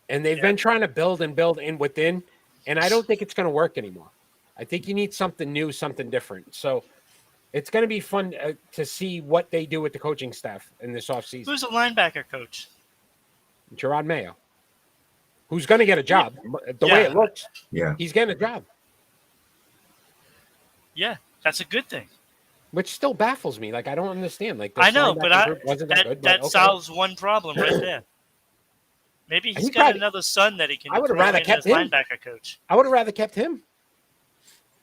And they've been trying to build in within, and I don't think it's going to work anymore. I think you need something new, something different. So it's going to be fun to see what they do with the coaching staff in this offseason. Who's a linebacker coach? Gerard Mayo, who's going to get a job. The way Yeah. it looks, Yeah. he's getting a job, Yeah, that's a good thing. which still baffles me. Like, I don't understand. Like, this I know, linebacker but group wasn't that good. that but okay. solves one problem right there. Maybe he's He got probably- another son that he can I would've throw rather in kept as him. linebacker coach. I would have rather kept him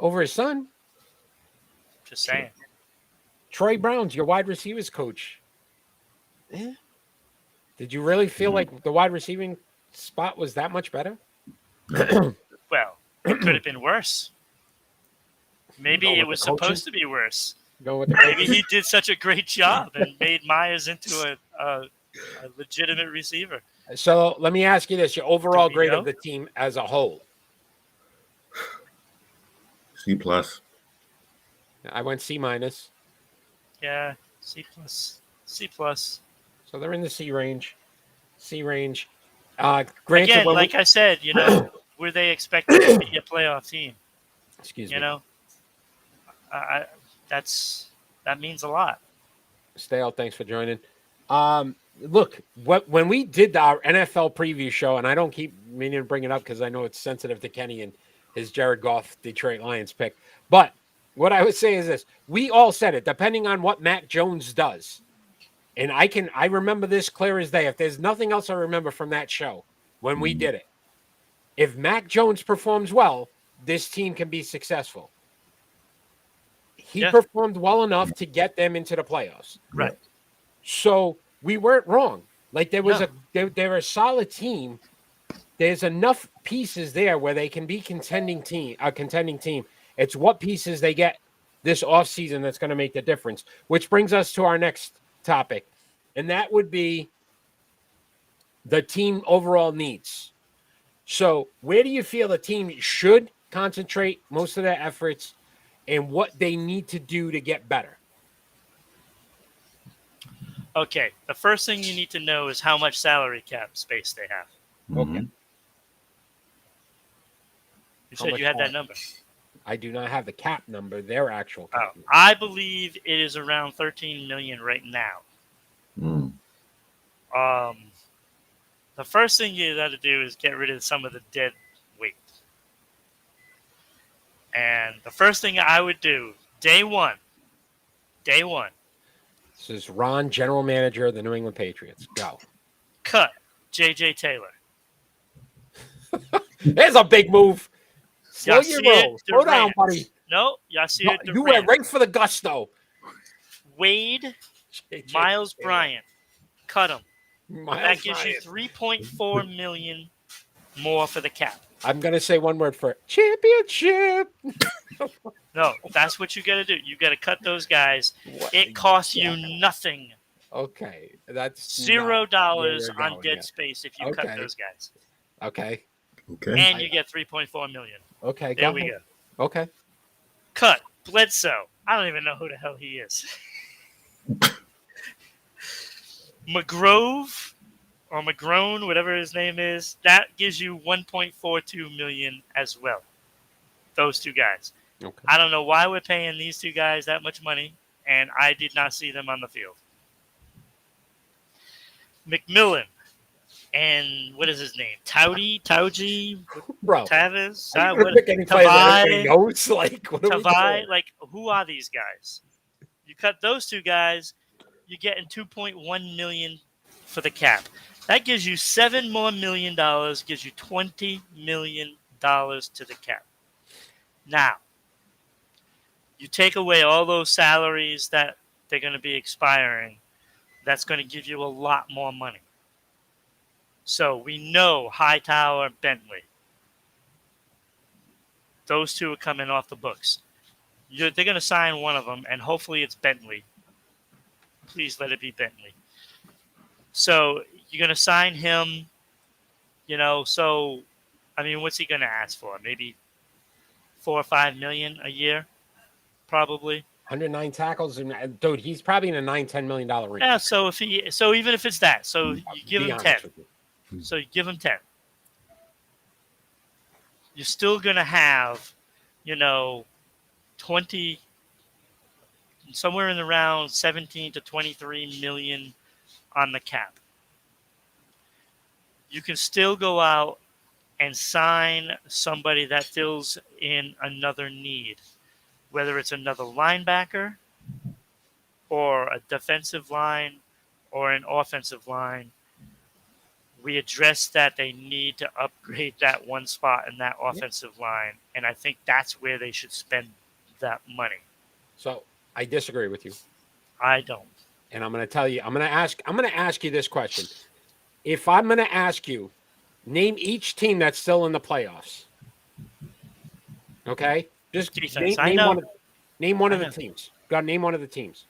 over his son. Just saying. Troy Brown's your wide receivers coach. Eh. Did you really feel like the wide receiving spot was that much better? Well, it could have been worse. Maybe Go it with was the coaching? supposed to be worse. Go with the Maybe he did such a great job and made Myers into a legitimate receiver. So let me ask you this: your overall Do we grade know? of the team as a whole. C plus. I went C minus, Yeah, C plus. C plus. so they're in the C range. C range. Granted, Again, when like I said, were they expected to be a playoff team? excuse me, That means a lot. Stale. Thanks for joining. Look, when we did our NFL preview show, and I don't keep meaning to bring it up because I know it's sensitive to Kenny and his Jared Goff Detroit Lions pick, but what I would say is this: we all said it. Depending on what Mac Jones does, and I remember this clear as day. If there's nothing else I remember from that show when we did it, if Mac Jones performs well, this team can be successful. He performed well enough to get them into the playoffs. Right. So we weren't wrong. Like they're a solid team. There's enough pieces there where they can be a contending team. It's what pieces they get this offseason that's going to make the difference. Which brings us to our next topic. And that would be the team overall needs. So where do you feel the team should concentrate most of their efforts and what they need to do to get better? Okay, the first thing you need to know is how much salary cap space they have. Okay. Mhm. You How said much you had that salary? number. I do not have the cap number, their actual Oh, cap number. I believe it is around 13 million right now. Mm. The first thing you got to do is get rid of some of the dead weight. And the first thing I would do, day one, This is Ron, general manager of the New England Patriots. Go. cut J.J. Taylor. There's a big move. Slow your Yasir roll. Slow down, Durant. buddy. No, Yasir No, Durant. you went right for the gusto. Wade, JJ Miles Taylor. Bryant. Cut him. Miles That gives you Bryant. 3.4 million more for the cap. I'm going to say one word for it. Championship. No, that's what you got to do. You got to cut those guys. What? It costs you nothing. Okay. That's $0 not where we're on going dead here. space if you cut Okay. those guys. Okay. Okay. And you get 3.4 million. Okay. There go we ahead. go. Okay. Cut Bledsoe. I don't even know who the hell he is. McGrove or McGrone, whatever his name is, that gives you 1.42 million as well. Those two guys. Okay. I don't know why we're paying these two guys that much money, and I did not see them on the field. McMillan and what is his name? Tauji, Bro. Tavis, Are you gonna pick any players that everybody knows? Like, what are we Tavai, doing? like who are these guys? You cut those two guys, you're getting 2.1 million for the cap. That gives you $7 million more, gives you $20 million to the cap. Now, you take away all those salaries that they're going to be expiring, that's going to give you a lot more money. So we know Hightower, Bentley. Those two are coming off the books. They're going to sign one of them, and hopefully it's Bentley. Please let it be Bentley. So you're going to sign him, so, I mean, what's he going to ask for? Maybe 4 or 5 million a year, probably. 109 tackles, and dude, he's probably in a $9-10 million range. Yeah, so even if it's that, so you give Be him honest 10. with you. So you give him 10. You're still going to have, 20, somewhere in around 17 to 23 million on the cap. You can still go out and sign somebody that fills in another need, whether it's another linebacker or a defensive line or an offensive line. We addressed that they need to upgrade that one spot in that offensive line, and I think that's where they should spend that money. So I disagree with you, I don't. and I'm going to tell you. I'm going to ask you this question. If I'm going to ask you, name each team that's still in the playoffs. Okay, just Defense. name one of I the know. teams. Got to name one of the teams.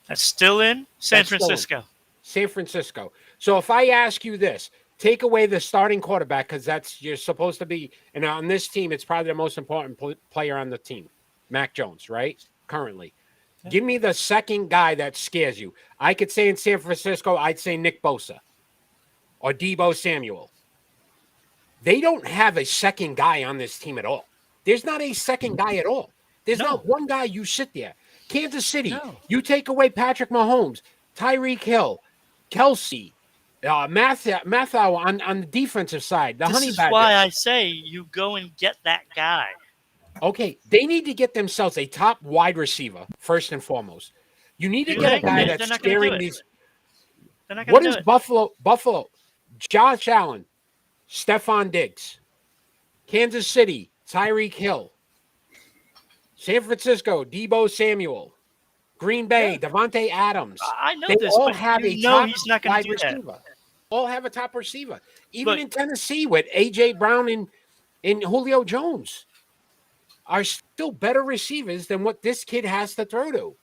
That's still in San That's still in. Francisco. San Francisco. So if I ask you this, take away the starting quarterback because you're supposed to be, and on this team, it's probably the most important player on the team, Mac Jones, right? Currently. Yeah. Give me the second guy that scares you. I could say in San Francisco, I'd say Nick Bosa or Deebo Samuel. They don't have a second guy on this team at all. There's not a second guy at all. There's No. not one guy you sit there. Kansas City, No. you take away Patrick Mahomes, Tyreek Hill, Kelsey, Matthew on the defensive side. The This Honey is Badger. why I say you go and get that guy. Okay, they need to get themselves a top wide receiver first and foremost. You need to Do get they? a guy They're that's not gonna do scaring it. these. They're not going What to is do it. Buffalo? Josh Allen, Stephon Diggs, Kansas City, Tyreek Hill, San Francisco, Deebo Samuel, Green Bay, Devontae Adams. I know They this, all but have a you know top he's not going wide to do that. receiver. All have a top receiver. Even Look. in Tennessee with A.J. Brown and Julio Jones are still better receivers than what this kid has to throw to.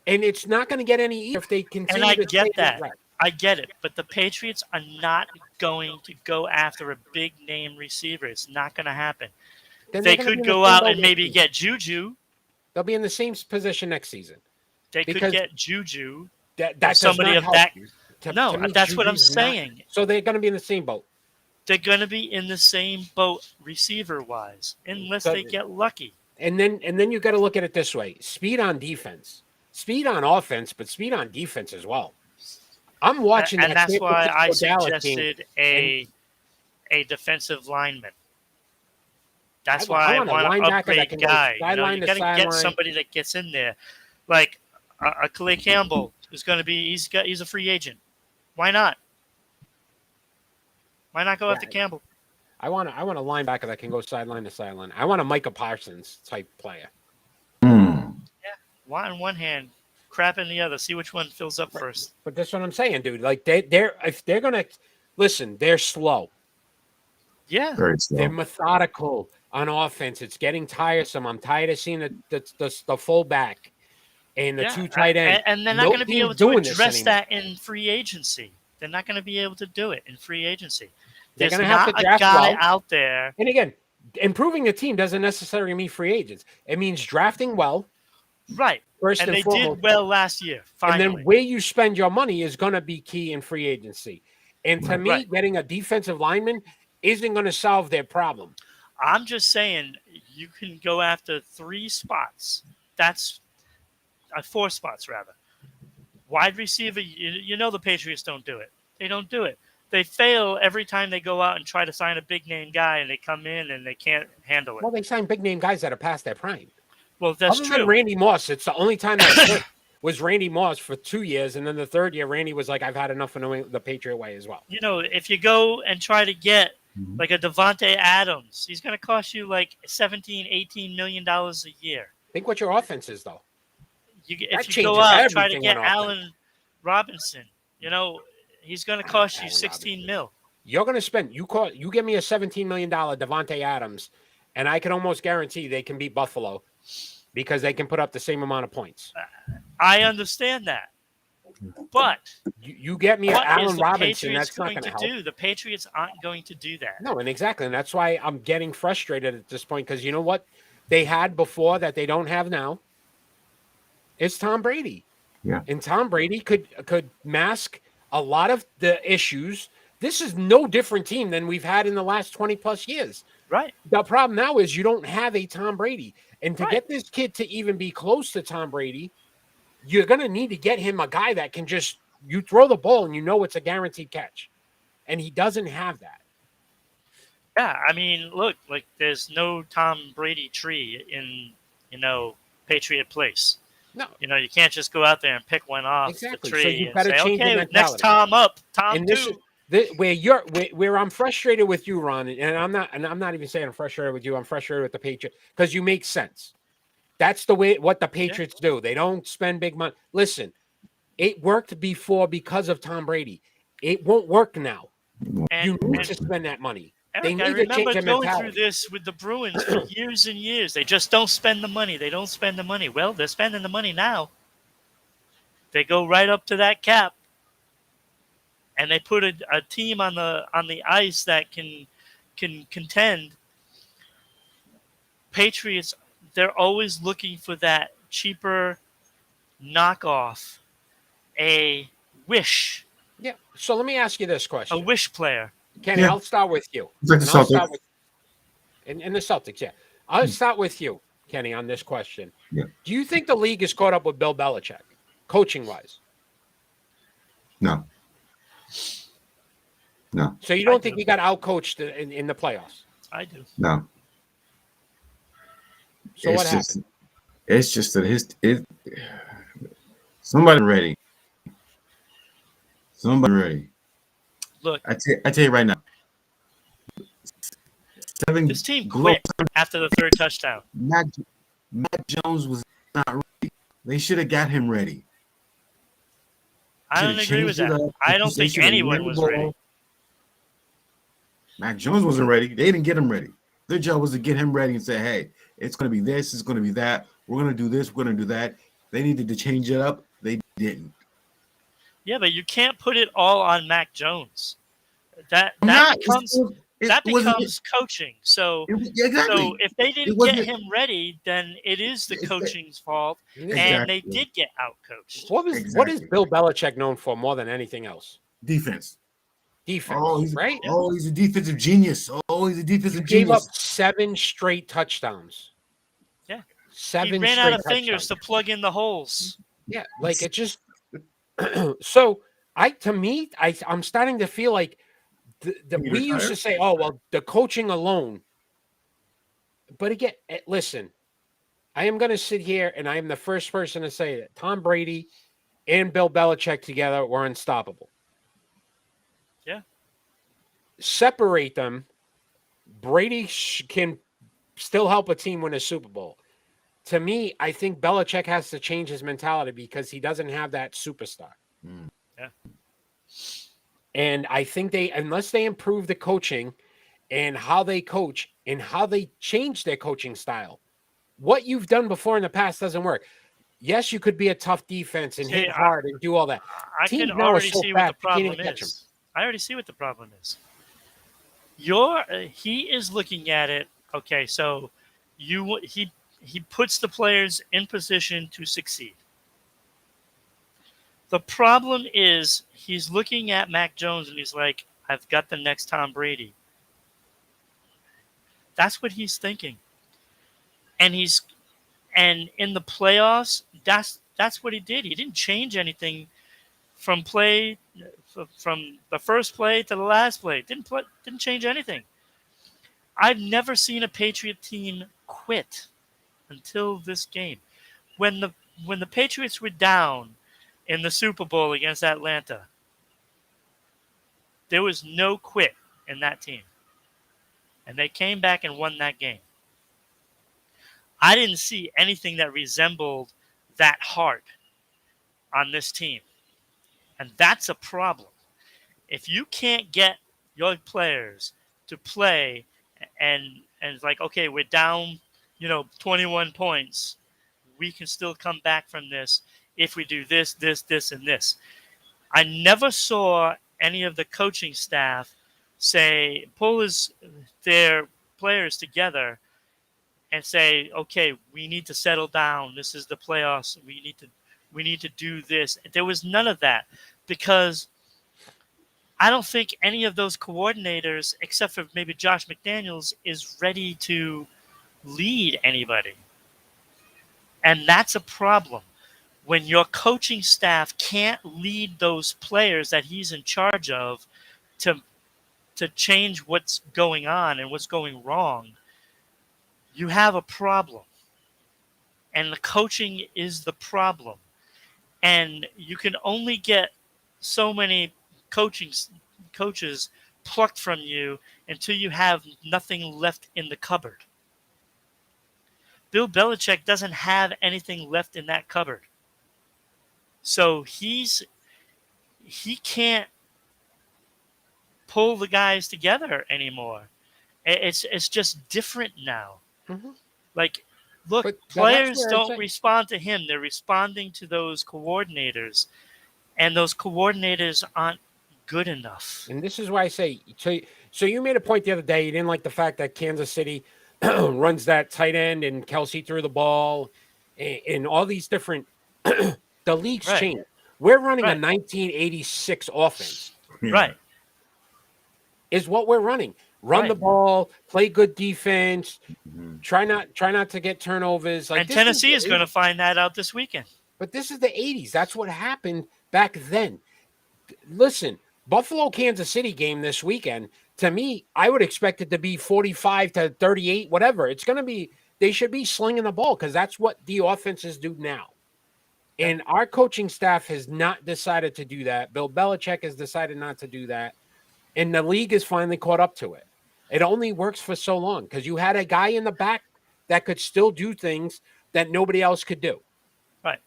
And it's not going to get any easier if they continue I to get stay in that. rep. I get it, but the Patriots are not going to go after a big name receiver. It's not going to happen. Then They they're going to be could in the go same out boat and next maybe season. get Juju. They'll be in the same position next season. They could Because get Juju. that or does somebody not of help that. you. No, To me, that's what I'm Juju's not- saying. So they're going to be in the same boat. They're going to be in the same boat receiver-wise, unless So- they get lucky. And then you got to look at it this way: speed on defense, speed on offense, but speed on defense as well. I'm watching And that that's San why I Francisco Dallas game. suggested a defensive lineman. That's I why I want a want an linebacker that upgrade can go guy. You sideline to got to get sideline. somebody that gets in there, like a Calais Campbell, who's going to be. He's a free agent. Why not? Why not go after Campbell? I want a linebacker that can go sideline to sideline. I want a Micah Parsons type player. Why in one hand, crap in the other. See which one fills up first. But that's what I'm saying, dude. Like if they're gonna listen, they're slow. Yeah, Very slow. They're methodical on offense. It's getting tiresome. I'm tired of seeing the fullback and the two tight ends. and they're not going to be able to address that in free agency. They're not going to be able to do it in free agency. They're There's going to have to not a draft guy well. out there. And again, improving the team doesn't necessarily mean free agents. It means drafting well. Right. First and and they foremost. did well last year, finally. And then where you spend your money is going to be key in free agency. And to me, getting a defensive lineman isn't going to solve their problem. I'm just saying you can go after 3 spots. That's 4 spots, rather. Wide receiver, you know the Patriots don't do it. They don't do it. They fail every time they go out and try to sign a big-name guy, and they come in and they can't handle it. Well, they sign big-name guys that are past their prime. Well, that's Other true. than Randy Moss, it's the only time that was Randy Moss for 2 years, and then the third year, Randy was like, "I've had enough of the Patriot way as well." You know, if you go and try to get like a Devontae Adams, he's going to cost you like $17, $18 million a year. Think what your offense is, though. If you go out and try to get Allen Robinson, you know, he's going to cost you $16 million. You're going to spend. You give me a $17 million Devontae Adams, and I can almost guarantee they can beat Buffalo because they can put up the same amount of points. I understand that. But you get me an Allen Robinson, Patriots that's not going to help. The Patriots aren't going to do that. No, and exactly. And that's why I'm getting frustrated at this point because you know what they had before that they don't have now? It's Tom Brady. Yeah. And Tom Brady could mask a lot of the issues. This is no different team than we've had in the last 20 plus years. Right. The problem now is you don't have a Tom Brady. And to get this kid to even be close to Tom Brady, you're going to need to get him a guy that can just, you throw the ball and you know it's a guaranteed catch. And he doesn't have that. Yeah, I mean, look, like there's no Tom Brady tree in, Patriot Place. No. You can't just go out there and pick one off the tree so you've and got to say, change okay, your next mentality. Tom up, Tom And two. where I'm frustrated with you, Ron, and I'm not even saying I'm frustrated with you. I'm frustrated with the Patriots because you make sense. That's what the Patriots do. They don't spend big money. Listen, it worked before because of Tom Brady. It won't work now. You need to spend that money. Eric, I remember going through this with the Bruins for years and years. They just don't spend the money. They don't spend the money. Well, they're spending the money now. They go right up to that cap, and they put a team on the ice that can contend. Patriots, they're always looking for that cheaper knockoff, a wish. Yeah. So let me ask you this question. A wish player. Kenny, I'll start with you. Like the Celtics. In the Celtics, yeah. I'll start with you, Kenny, on this question. Yeah. Do you think the league is caught up with Bill Belichick, coaching-wise? No. So you don't think he got outcoached in the playoffs? I do. No. So what happened? It's just that somebody ready. Somebody ready. Look, I tell you right now. This team quit after the third touchdown. Matt Jones was not ready. They should have got him ready. I don't agree with that. I don't think anyone was ready. Mac Jones wasn't ready. They didn't get him ready. Their job was to get him ready and say, hey, it's going to be this, it's going to be that. We're going to do this, we're going to do that. They needed to change it up. They didn't. Yeah, but you can't put it all on Mac Jones. That I'm that not. becomes It wasn't. coaching. So Yeah, exactly. if they It didn't get wasn't. him ready, then it is the It's, coaching's fault, and they exactly. did get outcoached. What is Exactly. Bill Belichick known for more than anything else? Defense. Defense, right? He's a defensive genius. Oh, he's a defensive You gave up genius. 7 straight touchdowns. Yeah, he 7 ran out straight of fingers touchdowns. to plug in the holes. Yeah, like it just. So I'm starting to feel like He we used to retired? say, oh well, the coaching alone. But again, listen, I am going to sit here and I am the first person to say that Tom Brady and Bill Belichick together were unstoppable. Yeah. Separate them. Brady can still help a team win a Super Bowl. To me, I think Belichick has to change his mentality because he doesn't have that superstar. Yeah. And I think unless they improve the coaching and how they coach and how they change their coaching style, what you've done before in the past doesn't work. Yes, you could be a tough defense and hit hard and do all that. I Teams can now are already so see what the fast, you can't problem even catch them. is. I already see what the problem is. He is looking at it. Okay, so he puts the players in position to succeed. The problem is he's looking at Mac Jones and he's like, I've got the next Tom Brady. That's what he's thinking. And in the playoffs, that's what he did. He didn't change anything from the first play to the last play. Didn't change anything. I've never seen a Patriot team quit until this game. When the Patriots were down in the Super Bowl against Atlanta, there was no quit in that team. And they came back and won that game. I didn't see anything that resembled that heart on this team. And that's a problem. If you can't get your players to play and it's like, okay, we're down, 21 points. We can still come back from this if we do this, this, this, and this. I never saw any of the coaching staff pull their players together and say, okay, we need to settle down. This is the playoffs. We need to do this. There was none of that because I don't think any of those coordinators, except for maybe Josh McDaniels, is ready to lead anybody. And that's a problem. When your coaching staff can't lead those players that he's in charge of to change what's going on and what's going wrong, you have a problem. And the coaching is the problem. And you can only get so many coaches plucked from you until you have nothing left in the cupboard. Bill Belichick doesn't have anything left in that cupboard. So he can't pull the guys together anymore. It's just different now. Mm-hmm. Like, look, But players don't respond to him. They're responding to those coordinators. And those coordinators aren't good enough. And this is why I say, so you made a point the other day. You didn't like the fact that Kansas City runs that tight end and Kelsey threw the ball and all these different – the league's changed. We're running a 1986 offense. Right. Is what we're running. Run the ball, play good defense, try not to get turnovers. And Tennessee is going to find that out this weekend. But this is the 80s. That's what happened back then. Listen, Buffalo Kansas City game this weekend, to me, I would expect it to be 45-38, whatever. It's going to be, they should be slinging the ball because that's what the offenses do now. And our coaching staff has not decided to do that. Bill Belichick has decided not to do that. And the league has finally caught up to it. It only works for so long because you had a guy in the back that could still do things that nobody else could do. Right.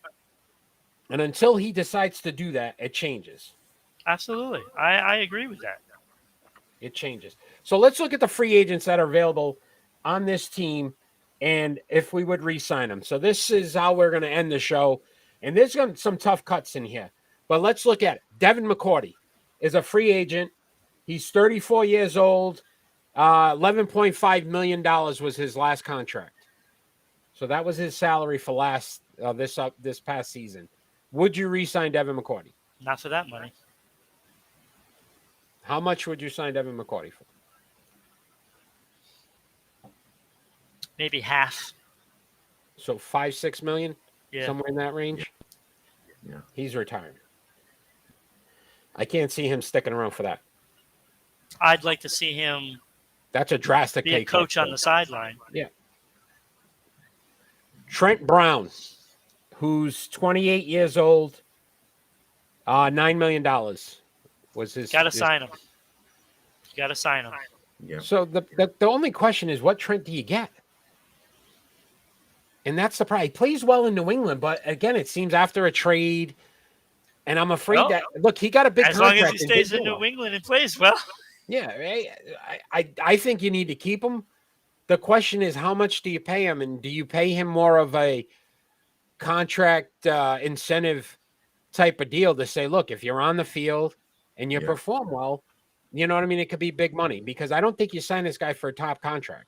And until he decides to do that, it changes. Absolutely. I agree with that. It changes. So let's look at the free agents that are available on this team and if we would re-sign them. So this is how we're going to end the show. And there's some tough cuts in here. But let's look at it. Devon McCarty is a free agent. He's 34 years old. $11.5 million was his last contract. So that was his salary for this past season. Would you re-sign Devon McCarty? Not for that money. How much would you sign Devon McCarty for? Maybe half. So 5-6 million, Yeah. somewhere in that range. Yeah. He's retired. I can't see him sticking around for that. I'd like to see him That's a drastic be a pay cut. coach on the sideline. Yeah. Trent Brown, who's 28 years old, $9 million was his. Got to sign him. You got to sign him. Yeah. So the only question is, what Trent do you get? And that's the problem. He plays well in New England, but again, it seems after a trade, and I'm afraid Well, that look, he got a big As long contract. as he stays in New England and plays well. Yeah, I think you need to keep him. The question is, how much do you pay him, and do you pay him more of a contract incentive type of deal to say, look, if you're on the field and you perform well, you know what I mean? It could be big money, because I don't think you sign this guy for a top contract.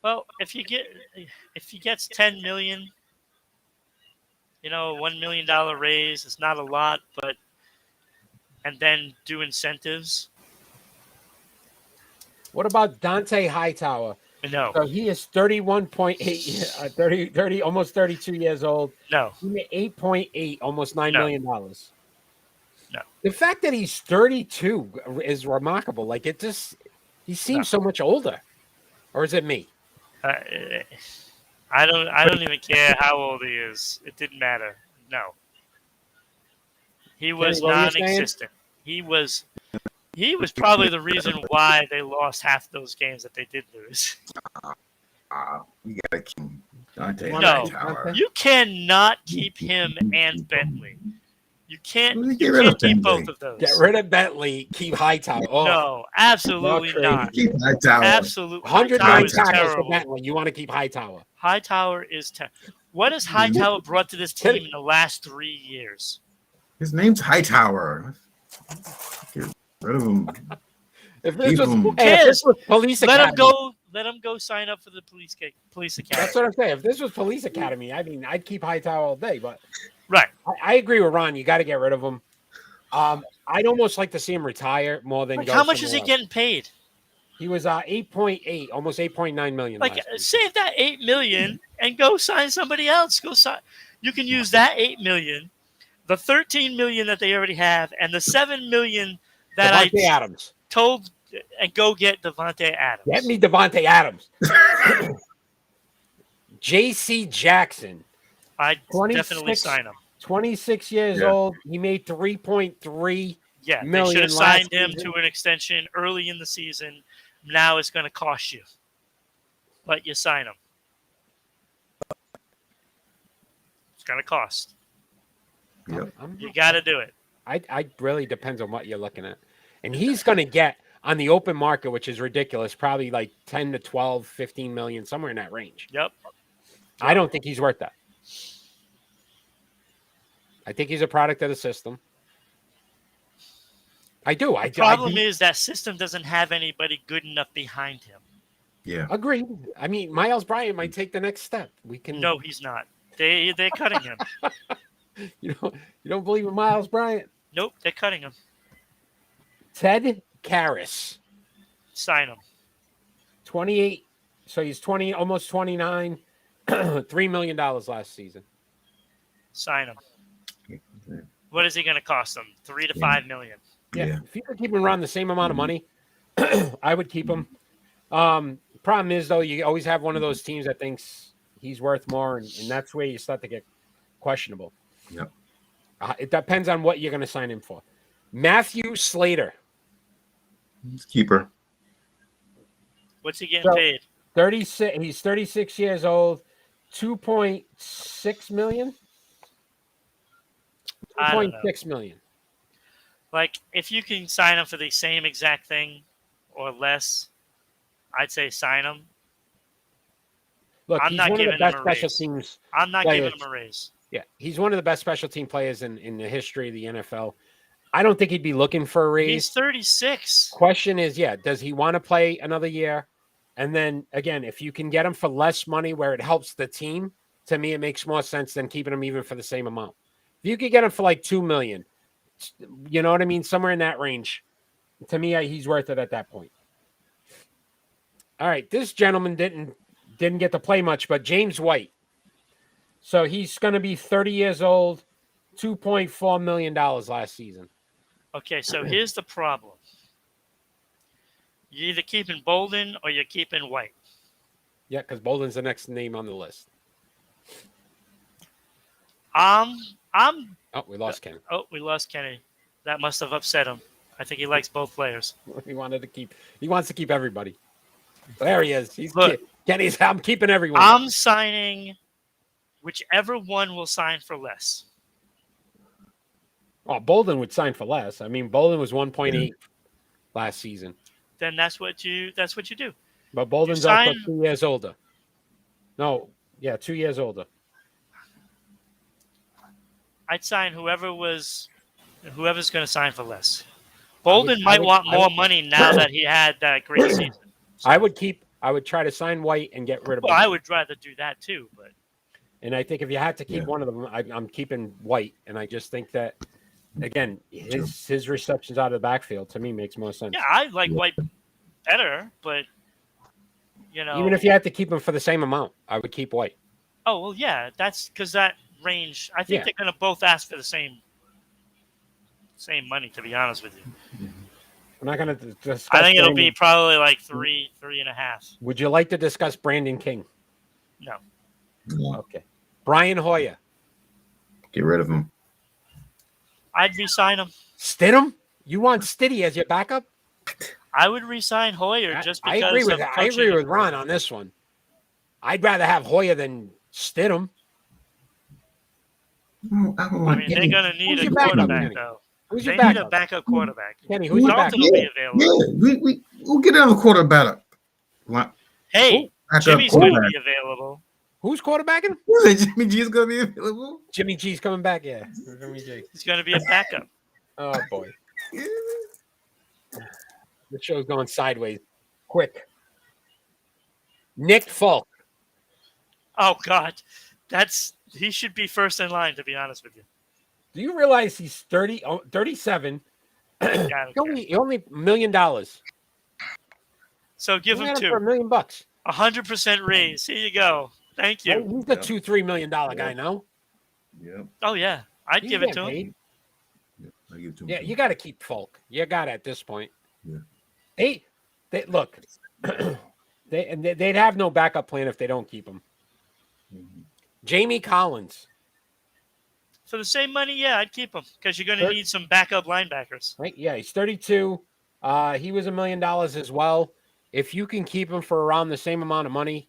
Well, if he gets $10 million, $1 million raise, it's not a lot, but and then do incentives. What about Dante Hightower? No. So he is 31.8, 30, almost 32 years old. No. He made 8.8, almost $9 million. No. The fact that he's 32 is remarkable. Like, he seems so much older. Or is it me? I don't even care how old he is. It didn't matter. No. He was non-existent. He was probably the reason why they lost half those games that they did lose. You gotta keep Dante No, Hightower. you cannot keep him and Bentley. You can't Get rid of keep Bentley. both of those. Get rid of Bentley, keep Hightower. Oh, No, absolutely No not. Keep Hightower. Absolutely. 109 Hightower is tackles for terrible. Bentley. You want to keep Hightower. Hightower is terrible. What has Hightower brought to this team in the last 3 years? His name's Hightower. Get rid of him. If this Keep was, him. if this was Police Let Academy, him go. Let him go sign up for the police academy. that's what I'm saying. If this was Police Academy, I mean, I'd keep Hightower all day. But Right. I agree with Ron. You got to get rid of him. I'd almost like to see him retire more than go How much is somewhere he else. getting paid? He was 8.8, almost 8.9 million. Like, last season. save that $8 million and go sign somebody else. Go sign. You can use that $8 million, the $13 million that they already have, and the $7 million that Devontae I Adams. told, and go get Devontae Adams. Get me Devontae Adams. J.C. Jackson, I'd 26 definitely sign him. 26 years old. He made 3.3. Yeah, they million should have last signed him season. to an extension early in the season. Now it's going to cost you, but you sign him. It's going to cost. Yep. You got to do it. I really depends on what you're looking at. And he's going to get on the open market, which is ridiculous, probably like 10 to 12, 15 million, somewhere in that range. Yep. I don't think he's worth that. I think he's a product of the system. I do. The problem is that system doesn't have anybody good enough behind him. Yeah. Agreed. I mean, Miles Bryant might take the next step. We can. No, he's not. They're cutting him. You don't believe in Miles Bryant? Nope, they're cutting him. Ted Karras, Sign him. 28. So he's 20, almost 29. $3 million last season. Sign him. What is he going to cost them? $3 to $5 million. Yeah. If you could keep him around the same amount of money, I would keep him. Problem is, though, you always have one of those teams that thinks he's worth more, and that's where you start to get questionable. Yep. It depends on what you're going to sign him for. Matthew Slater, Keeper. What's he getting paid? 36. He's 36 years old. 2.6 million. I don't know. 2.6 million. Like, if you can sign him for the same exact thing or less, I'd say sign him. Look, I'm he's not one of the giving him best a special raise. teams. I'm not players. giving him a raise. Yeah, he's one of the best special team players in the history of the NFL. I don't think he'd be looking for a raise. He's 36. Question is, does he want to play another year? And then again, if you can get him for less money where it helps the team, to me, it makes more sense than keeping him even for the same amount. If you could get him for like $2 million, you know what I mean? Somewhere in that range. To me, he's worth it at that point. All right. This gentleman didn't get to play much, but James White. So he's going to be 30 years old, $2.4 million last season. Okay, so here's the problem. You're either keeping Bolden or you're keeping White. Yeah, because Bolden's the next name on the list. I'm. Oh, we lost Kenny. Oh, we lost Kenny. That must have upset him. I think he likes both players. He wants to keep everybody. There he is. Look, Kenny's. I'm keeping everyone. I'm signing whichever one will sign for less. Oh, Bolden would sign for less. I mean, Bolden was 1.8 last season. Then that's what you do. But Bolden's also 2 years older. No, 2 years older. I'd sign whoever's going to sign for less. Bolden might want more money now that he had that great season. So. I would try to sign White and get rid of. Well, I would rather do that too, but. And I think if you had to keep one of them, I'm keeping White, and I just think that again, his receptions out of the backfield to me makes more sense. Yeah, I like White better, but even if you had to keep him for the same amount, I would keep White. Oh well, yeah, that's because that range. I think they're going to both ask for the same money. To be honest with you, we're not going to discuss. I think it'll be probably like 3.5. Would you like to discuss Brandon King? No. Okay. Brian Hoyer. Get rid of him. I'd re-sign him. Stidham? You want Stiddy as your backup? I would re-sign Hoyer just because. I agree with Ron on this one. I'd rather have Hoyer than Stidham. I mean, they're going to need a quarterback, though. Who's your backup? Need a backup quarterback. Kenny, who's your backup? Will be available. Yeah, we'll get another quarterback. Hey, Jimmy's going to be available. Who's quarterbacking? Jimmy G's going to be available. Jimmy G's coming back, yeah. Jimmy G. He's going to be a backup. Oh, boy. The show's going sideways. Quick. Nick Folk. Oh, God. He should be first in line, to be honest with you. Do you realize he's 37? Yeah, only $1 million. So give him for $1 million. 100% raise. Here you go. Thank you. He's the $2-3 million guy now. Yeah. Oh yeah, I'd give it to him. I give it to him. Yeah, you got to keep Folk. You got it at this point. Yeah. They look. They'd have no backup plan if they don't keep him. Mm-hmm. Jamie Collins. For the same money, yeah, I'd keep him because you're going to need some backup linebackers. Right? Yeah, he's 32. He was $1 million as well. If you can keep him for around the same amount of money,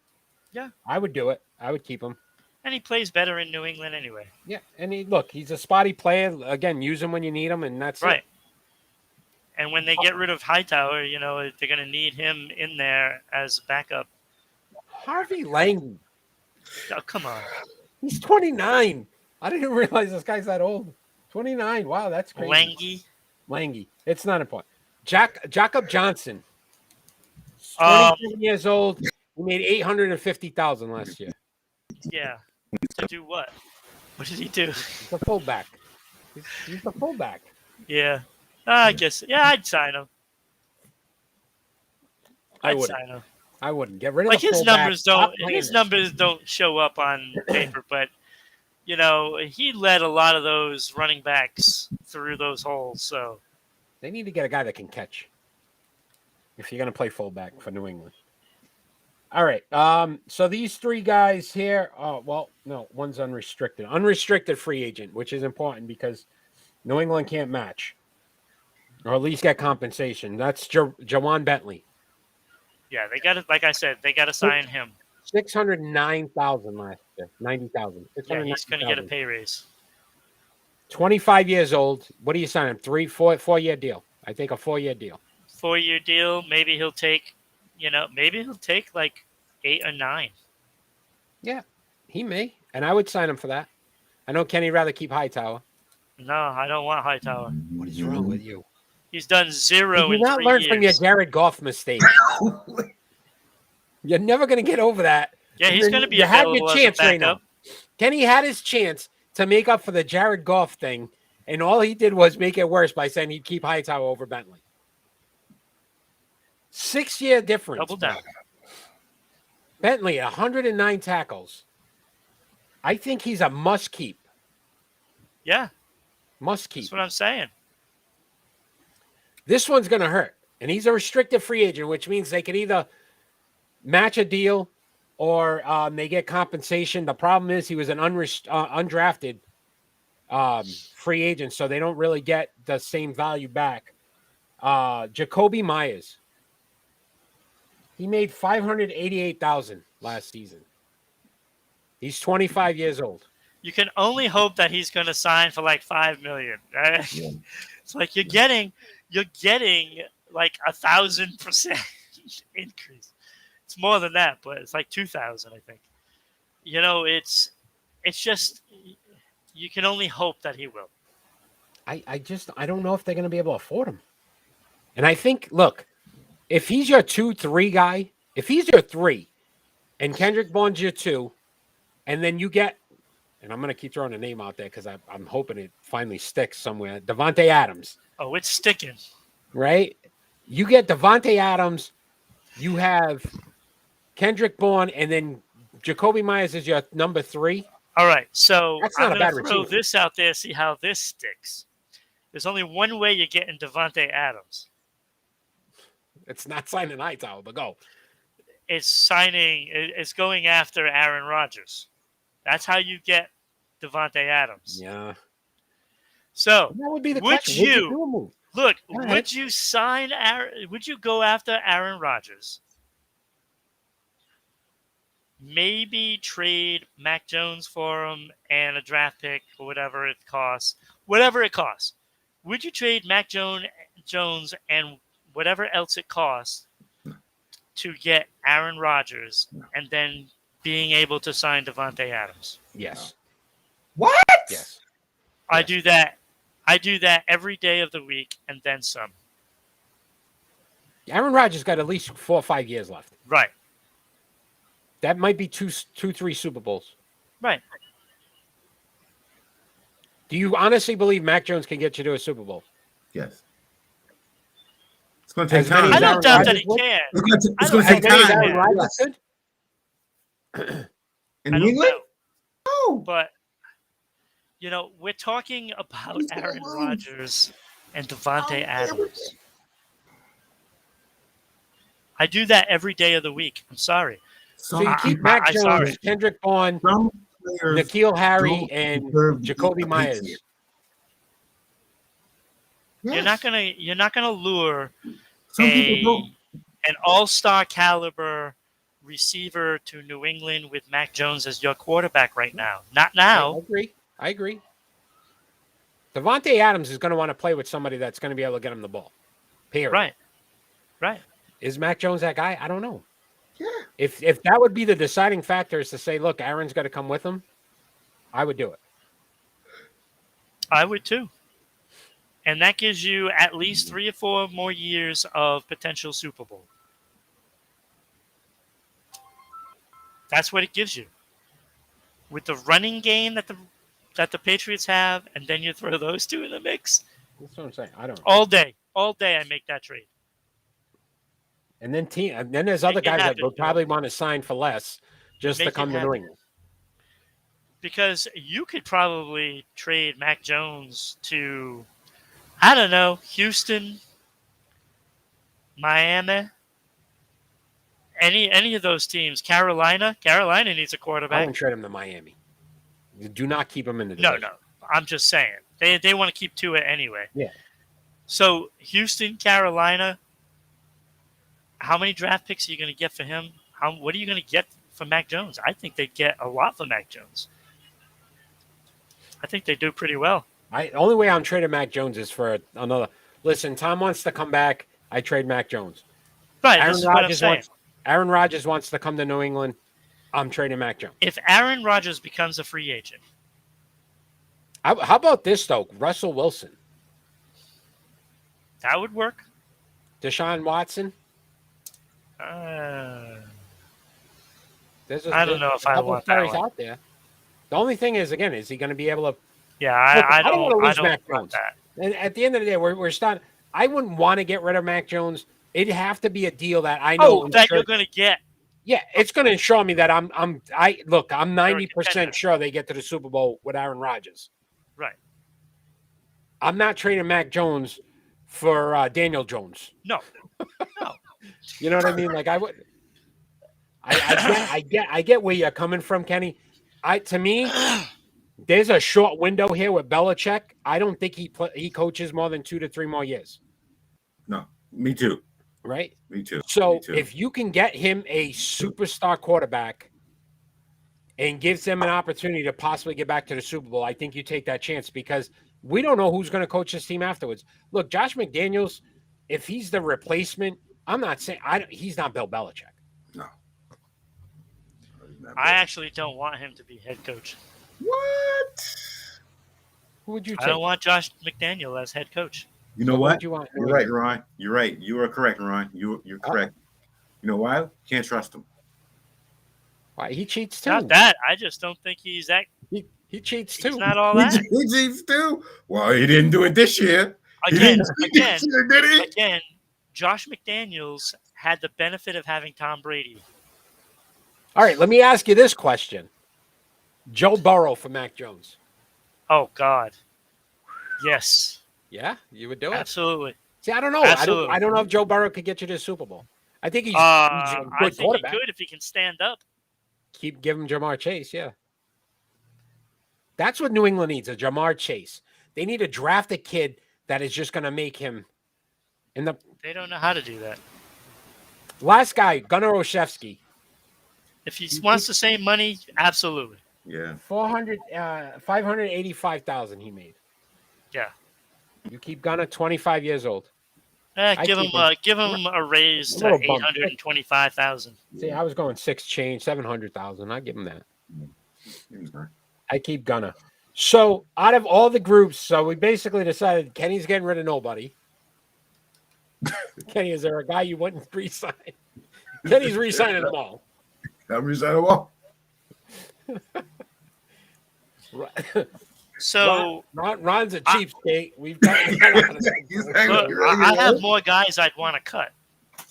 yeah, I would do it. I would keep him. And he plays better in New England anyway. Yeah, and he's a spotty player. Again, use him when you need him, and that's right. It. And when they get rid of Hightower, they're going to need him in there as backup. Harvey Lang. Oh, come on. He's 29. I didn't realize this guy's that old. 29. Wow, that's crazy. Langy. It's not important. Jacob Johnson. 27 years old. He made $850,000 last year. Yeah. To do what? What did he do? He's a fullback. He's a fullback. Yeah. I guess. Yeah, I'd sign him. I'd sign him. I wouldn't get rid of his numbers don't show up on paper, but he led a lot of those running backs through those holes. So they need to get a guy that can catch. If you're going to play fullback for New England. All right. So these three guys here. Oh, well, no, one's unrestricted. Unrestricted free agent, which is important because New England can't match. Or at least get compensation. That's Jawan Bentley. Yeah, they got to, like I said, they got to sign him. $609,000 last year. $90,000. Yeah, he's going to get a pay raise. 25 years old. What do you sign him? 4-year deal. I think a 4-year deal. 4-year deal. Maybe he'll take, like 8 or 9. Yeah, he may. And I would sign him for that. I know Kenny'd rather keep Hightower. No, I don't want Hightower. What is wrong with you? He's done Did zero you in not 3 learn years. from your Jared Goff mistake? You're never going to get over that. Yeah, And he's then going to be you had available your as a chance right now. backup. Kenny had his chance to make up for the Jared Goff thing, and all he did was make it worse by saying he'd keep Hightower over Bentley. 6-year difference. Double down. Bentley, 109 tackles. I think he's a must keep. Yeah, Must keep. that's what I'm saying. This one's going to hurt. And he's a restricted free agent, which means they can either match a deal or they get compensation. The problem is he was an undrafted free agent, so they don't really get the same value back. Jacoby Myers. He made $588,000 last season. He's 25 years old. You can only hope that he's going to sign for like $5 million. Right? Yeah. It's like you're getting like 1,000% increase. It's more than that, but it's like 2,000, I think. You know, it's just you can only hope that he will. I don't know if they're going to be able to afford him. And I think, look, if he's your 2-3 guy, if he's your 3, and Kendrick Bourne's your 2, and then you get, and I'm going to keep throwing a name out there because I'm hoping it finally sticks somewhere, Devontae Adams. Oh, it's sticking. Right? You get Devontae Adams, you have Kendrick Bourne, and then Jacoby Myers is your number 3. All right, so That's not I'm a bad going to throw receiver. this out there, see how this sticks. There's only one way you're getting Devontae Adams. It's not signing Hightower, but go. It's going after Aaron Rodgers. That's how you get Devontae Adams. Yeah. So That would be the would question. you do a move? look? Go ahead. Would you sign Aaron? Would you go after Aaron Rodgers? Maybe trade Mac Jones for him and a draft pick or whatever it costs. Whatever it costs. Would you trade Mac Jones and whatever else it costs to get Aaron Rodgers and then being able to sign Devontae Adams? Yes. What? Yes. I do that. I do that every day of the week and then some. Aaron Rodgers got at least 4 or 5 years left. Right. That might be 2-3 Super Bowls. Right. Do you honestly believe Mac Jones can get you to a Super Bowl? Yes. It's going to take As many time. I as don't Aaron doubt that Rodgers he would? can. It's going to take As many as time. Aaron man. Rodgers could? In I don't England? know. No. But, we're talking about He's gonna Aaron lose. Rodgers and Devontae Oh, Adams. I do that every day of the week. I'm sorry. So you keep Mac I'm sorry. Jones, Kendrick Bourne, Some players N'Keal Harry, don't and deserve to be Jacoby a Myers. Patriot. You're not gonna lure Some people don't. an all-star caliber receiver to New England with Mac Jones as your quarterback right now. Not now. I agree. Devontae Adams is going to want to play with somebody that's going to be able to get him the ball. Period. Right. Is Mac Jones that guy? I don't know. Yeah. If that would be the deciding factor is to say, look, Aaron's got to come with him, I would do it. I would too. And that gives you at least 3 or 4 more years of potential Super Bowl. That's what it gives you. With the running game that the Patriots have, and then you throw those two in the mix. That's what I'm saying. I don't know. All day I make that trade. And then there's other Make it guys that happen, would probably want to sign for less just Make to it come to New happen. England. Because you could probably trade Mac Jones to, I don't know, Houston, Miami, any of those teams. Carolina needs a I quarterback. wouldn't trade him to Miami. Do not keep him in the No. division. I'm just saying. They want to keep Tua anyway. Yeah. So Houston, Carolina, how many draft picks are you going to get for him? What are you going to get for Mac Jones? I think they'd get a lot for Mac Jones. I think they do pretty well. Only way I'm trading Mac Jones is for another. Listen, Tom wants to come back. I trade Mac Jones. Right, this is what I'm saying. Aaron Rodgers wants to come to New England. I'm trading Mac Jones. If Aaron Rodgers becomes a free agent How about this, though? Russell Wilson, That would work. Deshaun Watson. There's I don't know if a I couple want that stories one. out there. The only thing is, again, is he going to be able to Yeah, look? I I don't want don't. to I lose don't Mac want Jones. that. And at the end of the day, we're starting. I wouldn't want to get rid of Mac Jones. It'd have to be a deal that I know. Oh, that you're going to get. Yeah, it's going to ensure me that I'm 90% contender. sure they get to the Super Bowl with Aaron Rodgers. Right. I'm not trading Mac Jones for Daniel Jones. No. You know what I mean? Like I would. I get where you're coming from, Kenny. To me, there's a short window here with Belichick. I don't think he coaches more than 2 to 3 more years. No, me too. Right? Me too. So Me too. if you can get him a superstar quarterback and gives him an opportunity to possibly get back to the Super Bowl, I think you take that chance because we don't know who's going to coach this team afterwards. Look, Josh McDaniels, if he's the replacement, I'm not saying he's not Bill Belichick. No. I actually don't want him to be head coach. What? Who would you take? I don't want Josh McDaniel as head coach. You know Who what? would you want? You're right, Ron. You're right. You are correct, Ron. You're correct. You know why? Can't trust him. Why he cheats too? Not that. I just don't think he's that. He cheats He's too. not all that. He cheats too. Well, he didn't do it this year. Again, This year, did he? again, Josh McDaniels had the benefit of having Tom Brady. All right, let me ask you this question: Joe Burrow for Mac Jones? Oh God, yes, Yeah, you would do it. absolutely. See, I don't know. Absolutely. I don't know if Joe Burrow could get you to the Super Bowl. I think he's a I good think quarterback. he could if he can stand up. Give him Jamar Chase. Yeah, that's what New England needs: a Jamar Chase. They need to draft a kid that is just going to make him. In the They don't know how to do that. last guy, Gunnar Olszewski, If he wants the same money, absolutely. Yeah. 585,000 he made. Yeah. You keep Gunnar, 25 years old. Give him a raise A to little bump. 825,000. See, I was going 700,000. I give him that. He was nice. I keep Gunnar. So out of all the groups, so we basically decided Kenny's getting rid of nobody. Kenny, is there a guy you wouldn't re-sign? Kenny's re-signing them all. That was that wall. So Ron's a cheapskate. We've got. look, I have more guys I'd want to cut.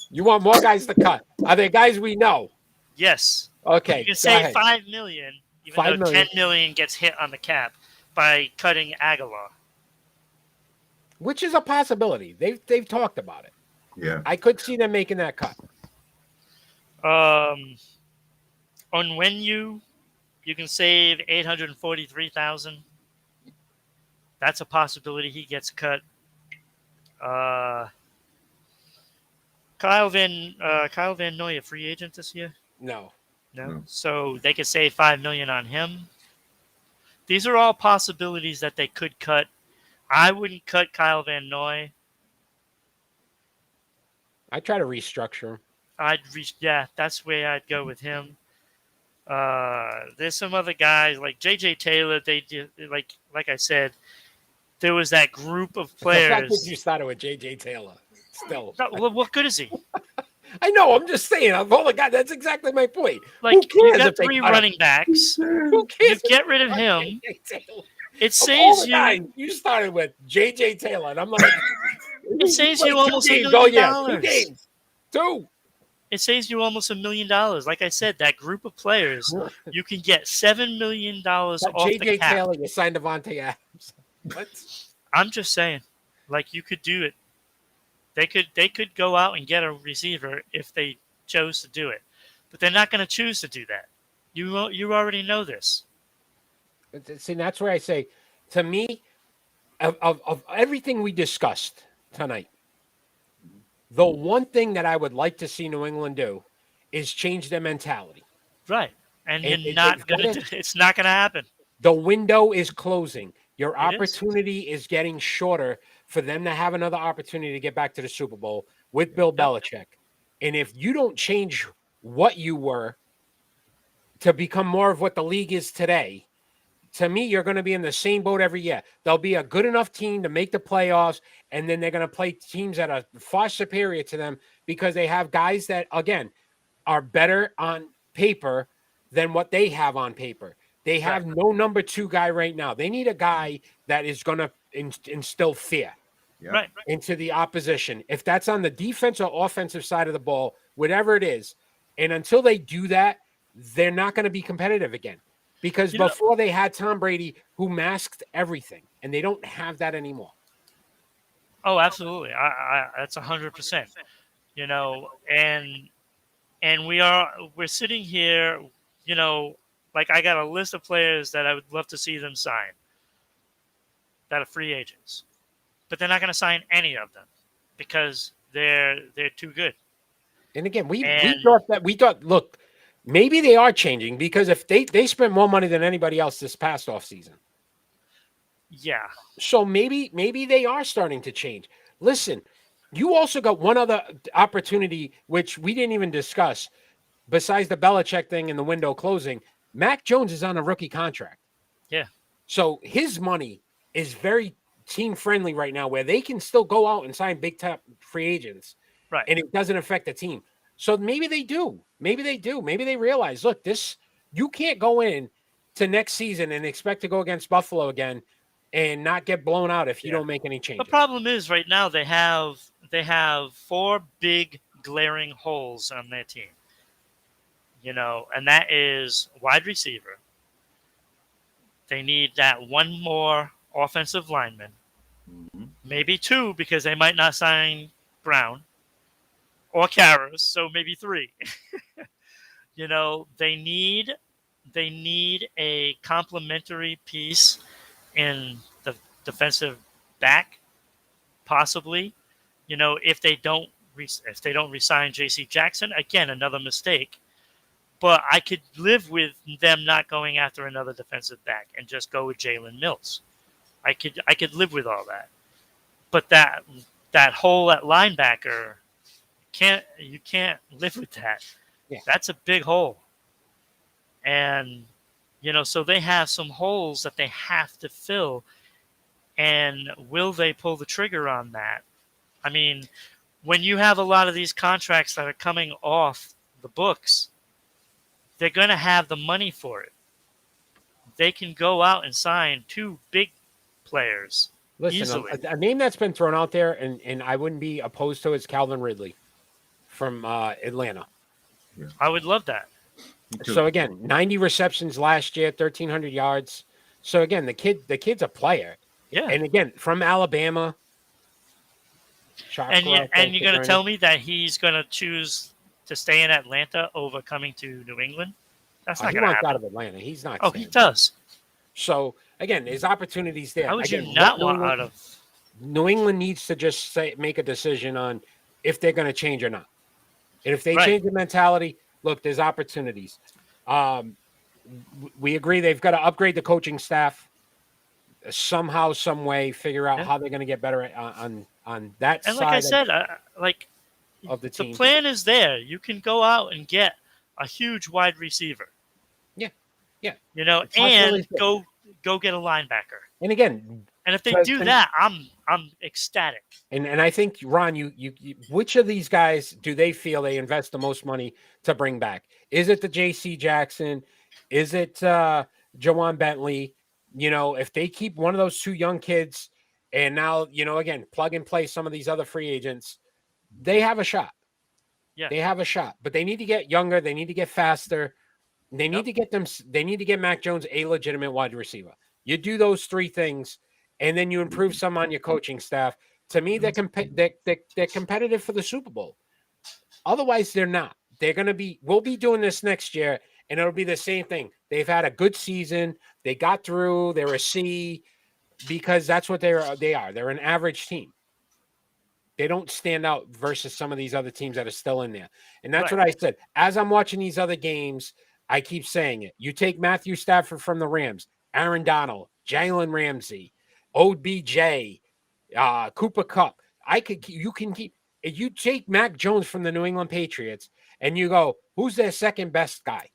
You want more guys to cut? Are there guys we know? Yes. Okay, You can go save ahead. $5 million, even $5 though million. $10 million gets hit on the cap by cutting Aguilar. Which is a possibility. They've talked about it. Yeah. I could see them making that cut. On when you can save 843,000. That's a possibility. He gets cut. Kyle Van Noy, a free agent this year? No. No. So they could save $5 million on him. These are all possibilities that they could cut. I wouldn't cut Kyle Van Noy. I try to restructure him. That's where I'd go with him. There's some other guys like J.J. Taylor. They did like I said, there was that group of The fact that players. you started with J.J. Taylor. Still. No, well, what good is he? I know. I'm just saying. Of all the guys, that's exactly my point. Like Who you cares got if they 3 cut him? running backs. Who You cares? get rid of him. J.J. Taylor. It Of all saves the you. guys, you started with J.J. Taylor, and I'm like, It saves played you two almost $1 games. million. Oh, yeah, 2 games. 2. It saves you almost $1 million. Like I said, that group of players, you can get $7 million off J.J. the cap. Taylor, you signed Devontae Adams. What? I'm just saying, like you could do it. They could go out and get a receiver if they chose to do it, but they're not going to choose to do that. You already know this. See, that's where I say, to me, of everything we discussed tonight, the one thing that I would like to see New England do is change their mentality. Right. And It- you're it- not it's going gonna- to. It's not going to happen. The window is closing. Your It is. opportunity is getting shorter for them to have another opportunity to get back to the Super Bowl with Bill Belichick. And if you don't change what you were to become more of what the league is today, to me, you're going to be in the same boat every year. They'll be a good enough team to make the playoffs, and then they're going to play teams that are far superior to them because they have guys that, again, are better on paper than what they have on paper. They have no number 2 guy right now. They need a guy that is going to instill fear Right. into the opposition. If that's on the defense or offensive side of the ball, whatever it is. And until they do that, they're not going to be competitive again. Because before they had Tom Brady, who masked everything, and they don't have that anymore. Oh, absolutely. That's 100%. You know, and we're sitting here, you know, like I got a list of players that I would love to see them sign that are free agents, but they're not going to sign any of them because they're too good. And again, we thought, look, maybe they are changing because if they spent more money than anybody else this past offseason. Yeah. So maybe they are starting to change. Listen, you also got one other opportunity, which we didn't even discuss, besides the Belichick thing and the window closing. Mac Jones is on a rookie contract. Yeah. So his money is very team friendly right now, where they can still go out and sign big time free agents. Right. And it doesn't affect the team. So maybe they do. Maybe they do. Maybe they realize, look, you can't go in to next season and expect to go against Buffalo again and not get blown out if you don't make any changes. The problem is right now they have 4 big glaring holes on their team. You know, and that is wide receiver. They need that one more offensive lineman. Maybe 2 because they might not sign Brown or Karras, so maybe 3. You know, they need a complementary piece in the defensive back, possibly. You know, if they don't resign J.C. Jackson, again, another mistake. But I could live with them not going after another defensive back and just go with Jalen Mills. I could live with all that. But that hole at linebacker, you can't live with that. Yeah. That's a big hole. And you know, so they have some holes that they have to fill. And will they pull the trigger on that? I mean, when you have a lot of these contracts that are coming off the books, they're going to have the money for it. They can go out and sign 2 big players. Listen, easily. a name that's been thrown out there, and I wouldn't be opposed to, is Calvin Ridley from Atlanta. Yeah. I would love that. So again, 90 receptions last year, 1,300 yards. So again, the kid's a player. Yeah. And again, from Alabama. And you're going to tell me that he's going to choose to stay in Atlanta over coming to New England? That's not going to happen. He wants out of Atlanta. He's not. Oh, he does. So again, there's opportunities there. How would again, you not want out of? New England needs to just make a decision on if they're going to change or not. And if they change the mentality, look, there's opportunities. We agree they've got to upgrade the coaching staff somehow, some way, figure out how they're going to get better on that and side. Like I said, of the team. The plan is there. You can go out and get a huge wide receiver. Yeah. You know, and go get a linebacker. And again, and if they do that, I'm ecstatic. And I think, Ron, you which of these guys do they feel they invest the most money to bring back? Is it the J.C. Jackson? Is it Jawan Bentley? You know, if they keep one of those 2 young kids and now, you know, again, plug and play some of these other free agents, they have a shot. Yeah. They have a shot, but they need to get younger. They need to get faster. They need to get they need to get Mac Jones a legitimate wide receiver. You do those 3 things, and then you improve some on your coaching staff. To me, they're competitive for the Super Bowl. Otherwise, they're not. They're going to be. We'll be doing this next year, and it'll be the same thing. They've had a good season. They got through. They're a C because that's what they are. They're an average team. They don't stand out versus some of these other teams that are still in there. And that's what I said. As I'm watching these other games, I keep saying it. You take Matthew Stafford from the Rams, Aaron Donald, Jalen Ramsey, OBJ, Cooper Kupp. You can keep. If you take Mac Jones from the New England Patriots and you go, who's their second best guy?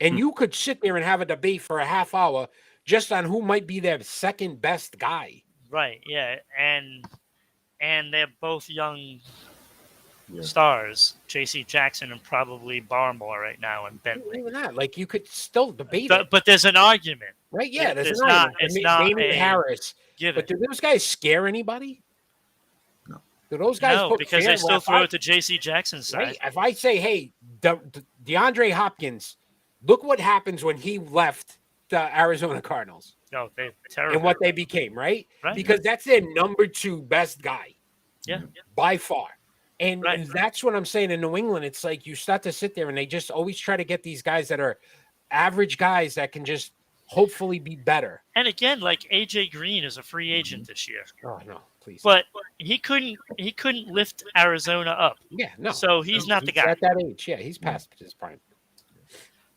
And you could sit there and have a debate for a half hour just on who might be their second best guy. Right. Yeah. And they're both young Yeah. stars, J.C. Jackson and probably Barmore right now, and Bentley. Even that, like you could still debate it, But there's an argument, right? Yeah, there's it's an not. argument. It's not Damien a Harris. given. But do those guys scare anybody? No. Do those guys No, put because fear? they still throw it to J.C. Jackson's side. Right? If I say, hey, DeAndre Hopkins, look what happens when he left the Arizona Cardinals No, they're terrible. and what they became, right? Right. Because that's their number 2 best guy Yeah. by far. And, Right. and that's what I'm saying in New England. It's like you start to sit there and they just always try to get these guys that are average guys that can just hopefully be better. And again, like AJ Green is a free agent this year, Oh, no, please. but he couldn't lift Arizona up. Yeah, no. So he's not the guy. At that age, yeah, he's past his prime.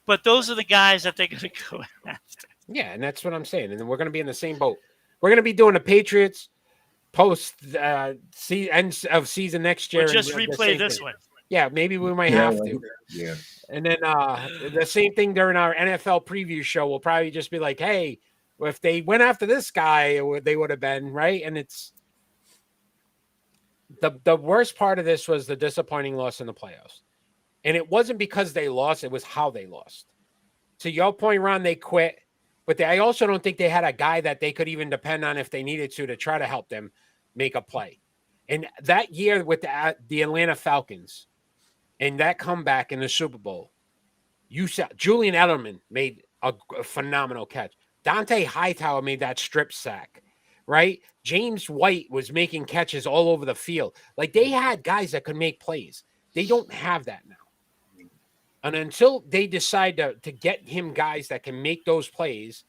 But those are the guys that they're going to go after. Yeah, and that's what I'm saying. And then we're going to be in the same boat. We're going to be doing the Patriots post end of season next year. We'll just and the replay same this thing. one. Yeah, maybe we might Yeah, have to. Yeah. And then the same thing during our NFL preview show. We'll probably just be like, hey, if they went after this guy, they would have been, right? And it's the worst part of this was the disappointing loss in the playoffs. And it wasn't because they lost, it was how they lost. To your point, Ron, they quit. But I also don't think they had a guy that they could even depend on if they needed to try to help them make a play. And that year with the Atlanta Falcons and that comeback in the Super Bowl, you saw Julian Edelman made a phenomenal catch. Dante Hightower made that strip sack, right? James White was making catches all over the field. Like they had guys that could make plays. They don't have that now. And until they decide to get him guys that can make those plays,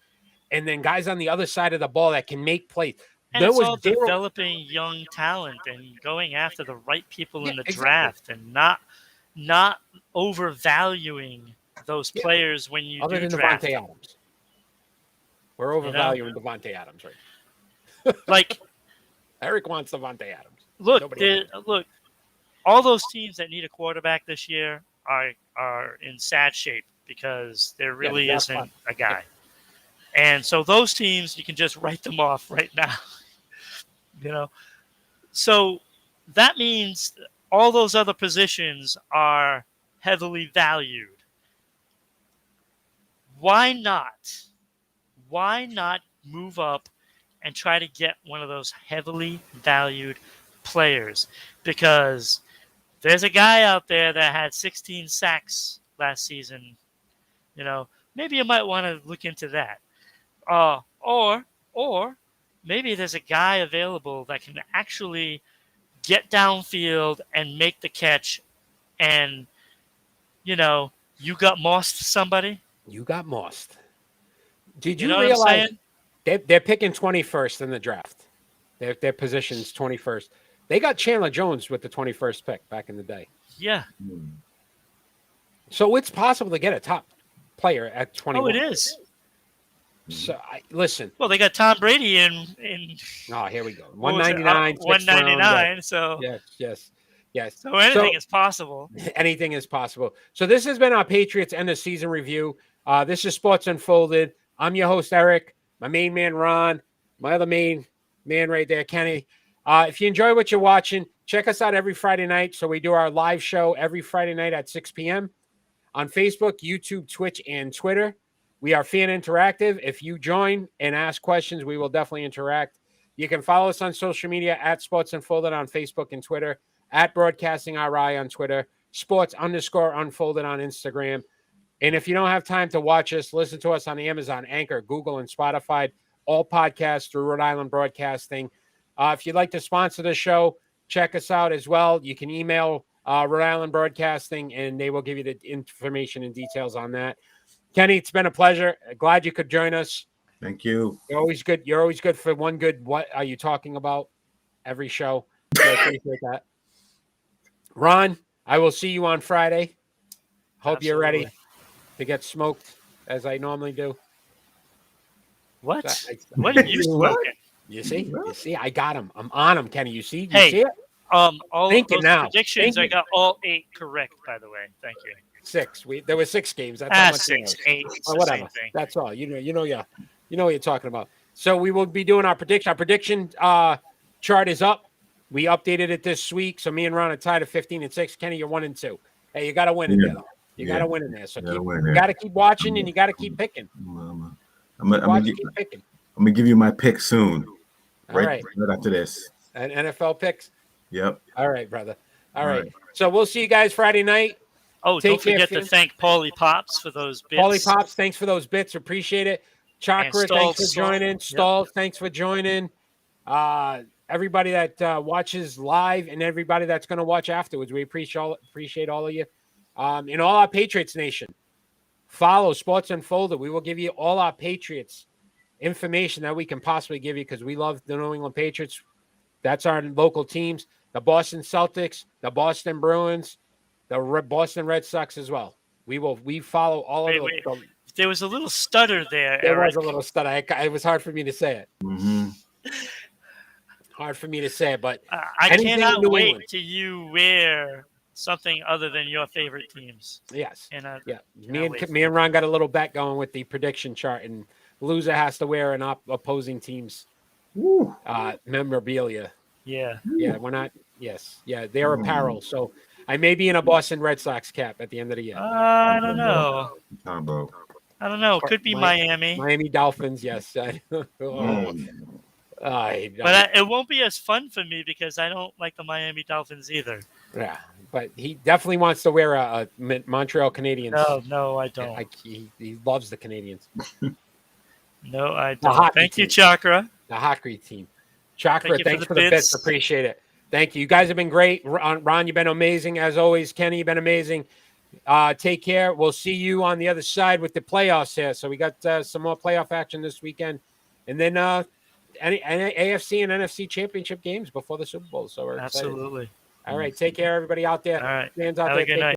and then guys on the other side of the ball that can make plays. And it's all developing young talent and going after the right people in the draft and not overvaluing those players when you other do than draft. Devontae Adams. We're overvaluing Devontae Adams, right? Like Eric wants Devontae Adams. Look, all those teams that need a quarterback this year are in sad shape because there really isn't a guy. And so those teams, you can just write them off right now. So that means all those other positions are heavily valued. Why not? Why not move up and try to get one of those heavily valued players? Because there's a guy out there that had 16 sacks last season. Maybe you might want to look into that. Or maybe there's a guy available that can actually get downfield and make the catch. And, you got mossed somebody. You got mossed. Did you know what I'm realize saying? they're picking 21st in the draft? Their position's 21st. They got Chandler Jones with the 21st pick back in the day. Yeah. So it's possible to get a top player at 21. Oh, it is. So listen. Well, they got Tom Brady in. Oh, here we go. 199. 199. So yes. So anything is possible. Anything is possible. So this has been our Patriots end of season review. This is Sports Unfolded. I'm your host, Eric. My main man, Ron. My other main man right there, Kenny. If you enjoy what you're watching, check us out every Friday night. So we do our live show every Friday night at 6 p.m. on Facebook, YouTube, Twitch, and Twitter. We are fan interactive. If you join and ask questions, we will definitely interact. You can follow us on social media at Sports Unfolded on Facebook and Twitter, at Broadcasting RI on Twitter, Sports_Unfolded on Instagram. And if you don't have time to watch us, listen to us on Amazon, Anchor, Google, and Spotify. All podcasts through Rhode Island Broadcasting. If you'd like to sponsor the show, check us out as well. You can email Rhode Island Broadcasting, and they will give you the information and details on that. Kenny, it's been a pleasure. Glad you could join us. Thank you. You're always good. You're always good for one good. What are you talking about? Every show. So I appreciate that. Ron, I will see you on Friday. Hope You're ready to get smoked as I normally do. What? What are you smoking? You see, I got him. I'm on him, Kenny. You see? You Hey, see it? all Thinking those now. predictions, Thinking. I got all 8 correct, by the way. Thank you. 6. There were 6 games. That's how much 6, 8. It's the whatever. same thing. That's all. You know what you're talking about. So we will be doing our prediction. Our prediction chart is up. We updated it this week. So me and Ron are tied at 15-6. Kenny, you're 1-2. Hey, you got to win in there. You got to win in there. So you got to keep watching and you got to keep picking. I'm gonna give you my pick soon. Right after this. And NFL picks. Yep. All right, brother. All right. So we'll see you guys Friday night. Oh, don't forget to thank Paulie Pops for those bits. Paulie Pops, thanks for those bits. Appreciate it. Chakra, thanks for joining. Stall, thanks for joining. Everybody that watches live and everybody that's going to watch afterwards, we appreciate all of you. In all our Patriots Nation, follow Sports Unfolded. We will give you all our Patriots information that we can possibly give you because we love the New England Patriots. That's our local teams. The Boston Celtics, the Boston Bruins, the Boston Red Sox as well. We follow all of those. There was a little stutter there. There was a little stutter. It was hard for me to say it. Mm-hmm. Hard for me to say it, but I cannot wait till you wear something other than your favorite teams. Yes. Yeah. Me and Ron got a little bet going with the prediction chart, and loser has to wear an opposing team's memorabilia. Yeah. Yeah, we're not. Yes. Yeah, they're apparel. So I may be in a Boston Red Sox cap at the end of the year. I don't know. Combo. I don't know. Could be Miami. Miami Dolphins, yes. But it won't be as fun for me because I don't like the Miami Dolphins either. Yeah, but he definitely wants to wear a Montreal Canadiens. No, I don't. He loves the Canadians. No, I don't. Thank you, Chakra. The hockey team. Chakra, thanks for the bits. Appreciate it. Thank you. You guys have been great. Ron, you've been amazing. As always, Kenny, you've been amazing. Take care. We'll see you on the other side with the playoffs here. So we got some more playoff action this weekend. And then any AFC and NFC championship games before the Super Bowl. So we're excited. Absolutely. All right. Take care, everybody out there. All right. Fans out Have there. a good night.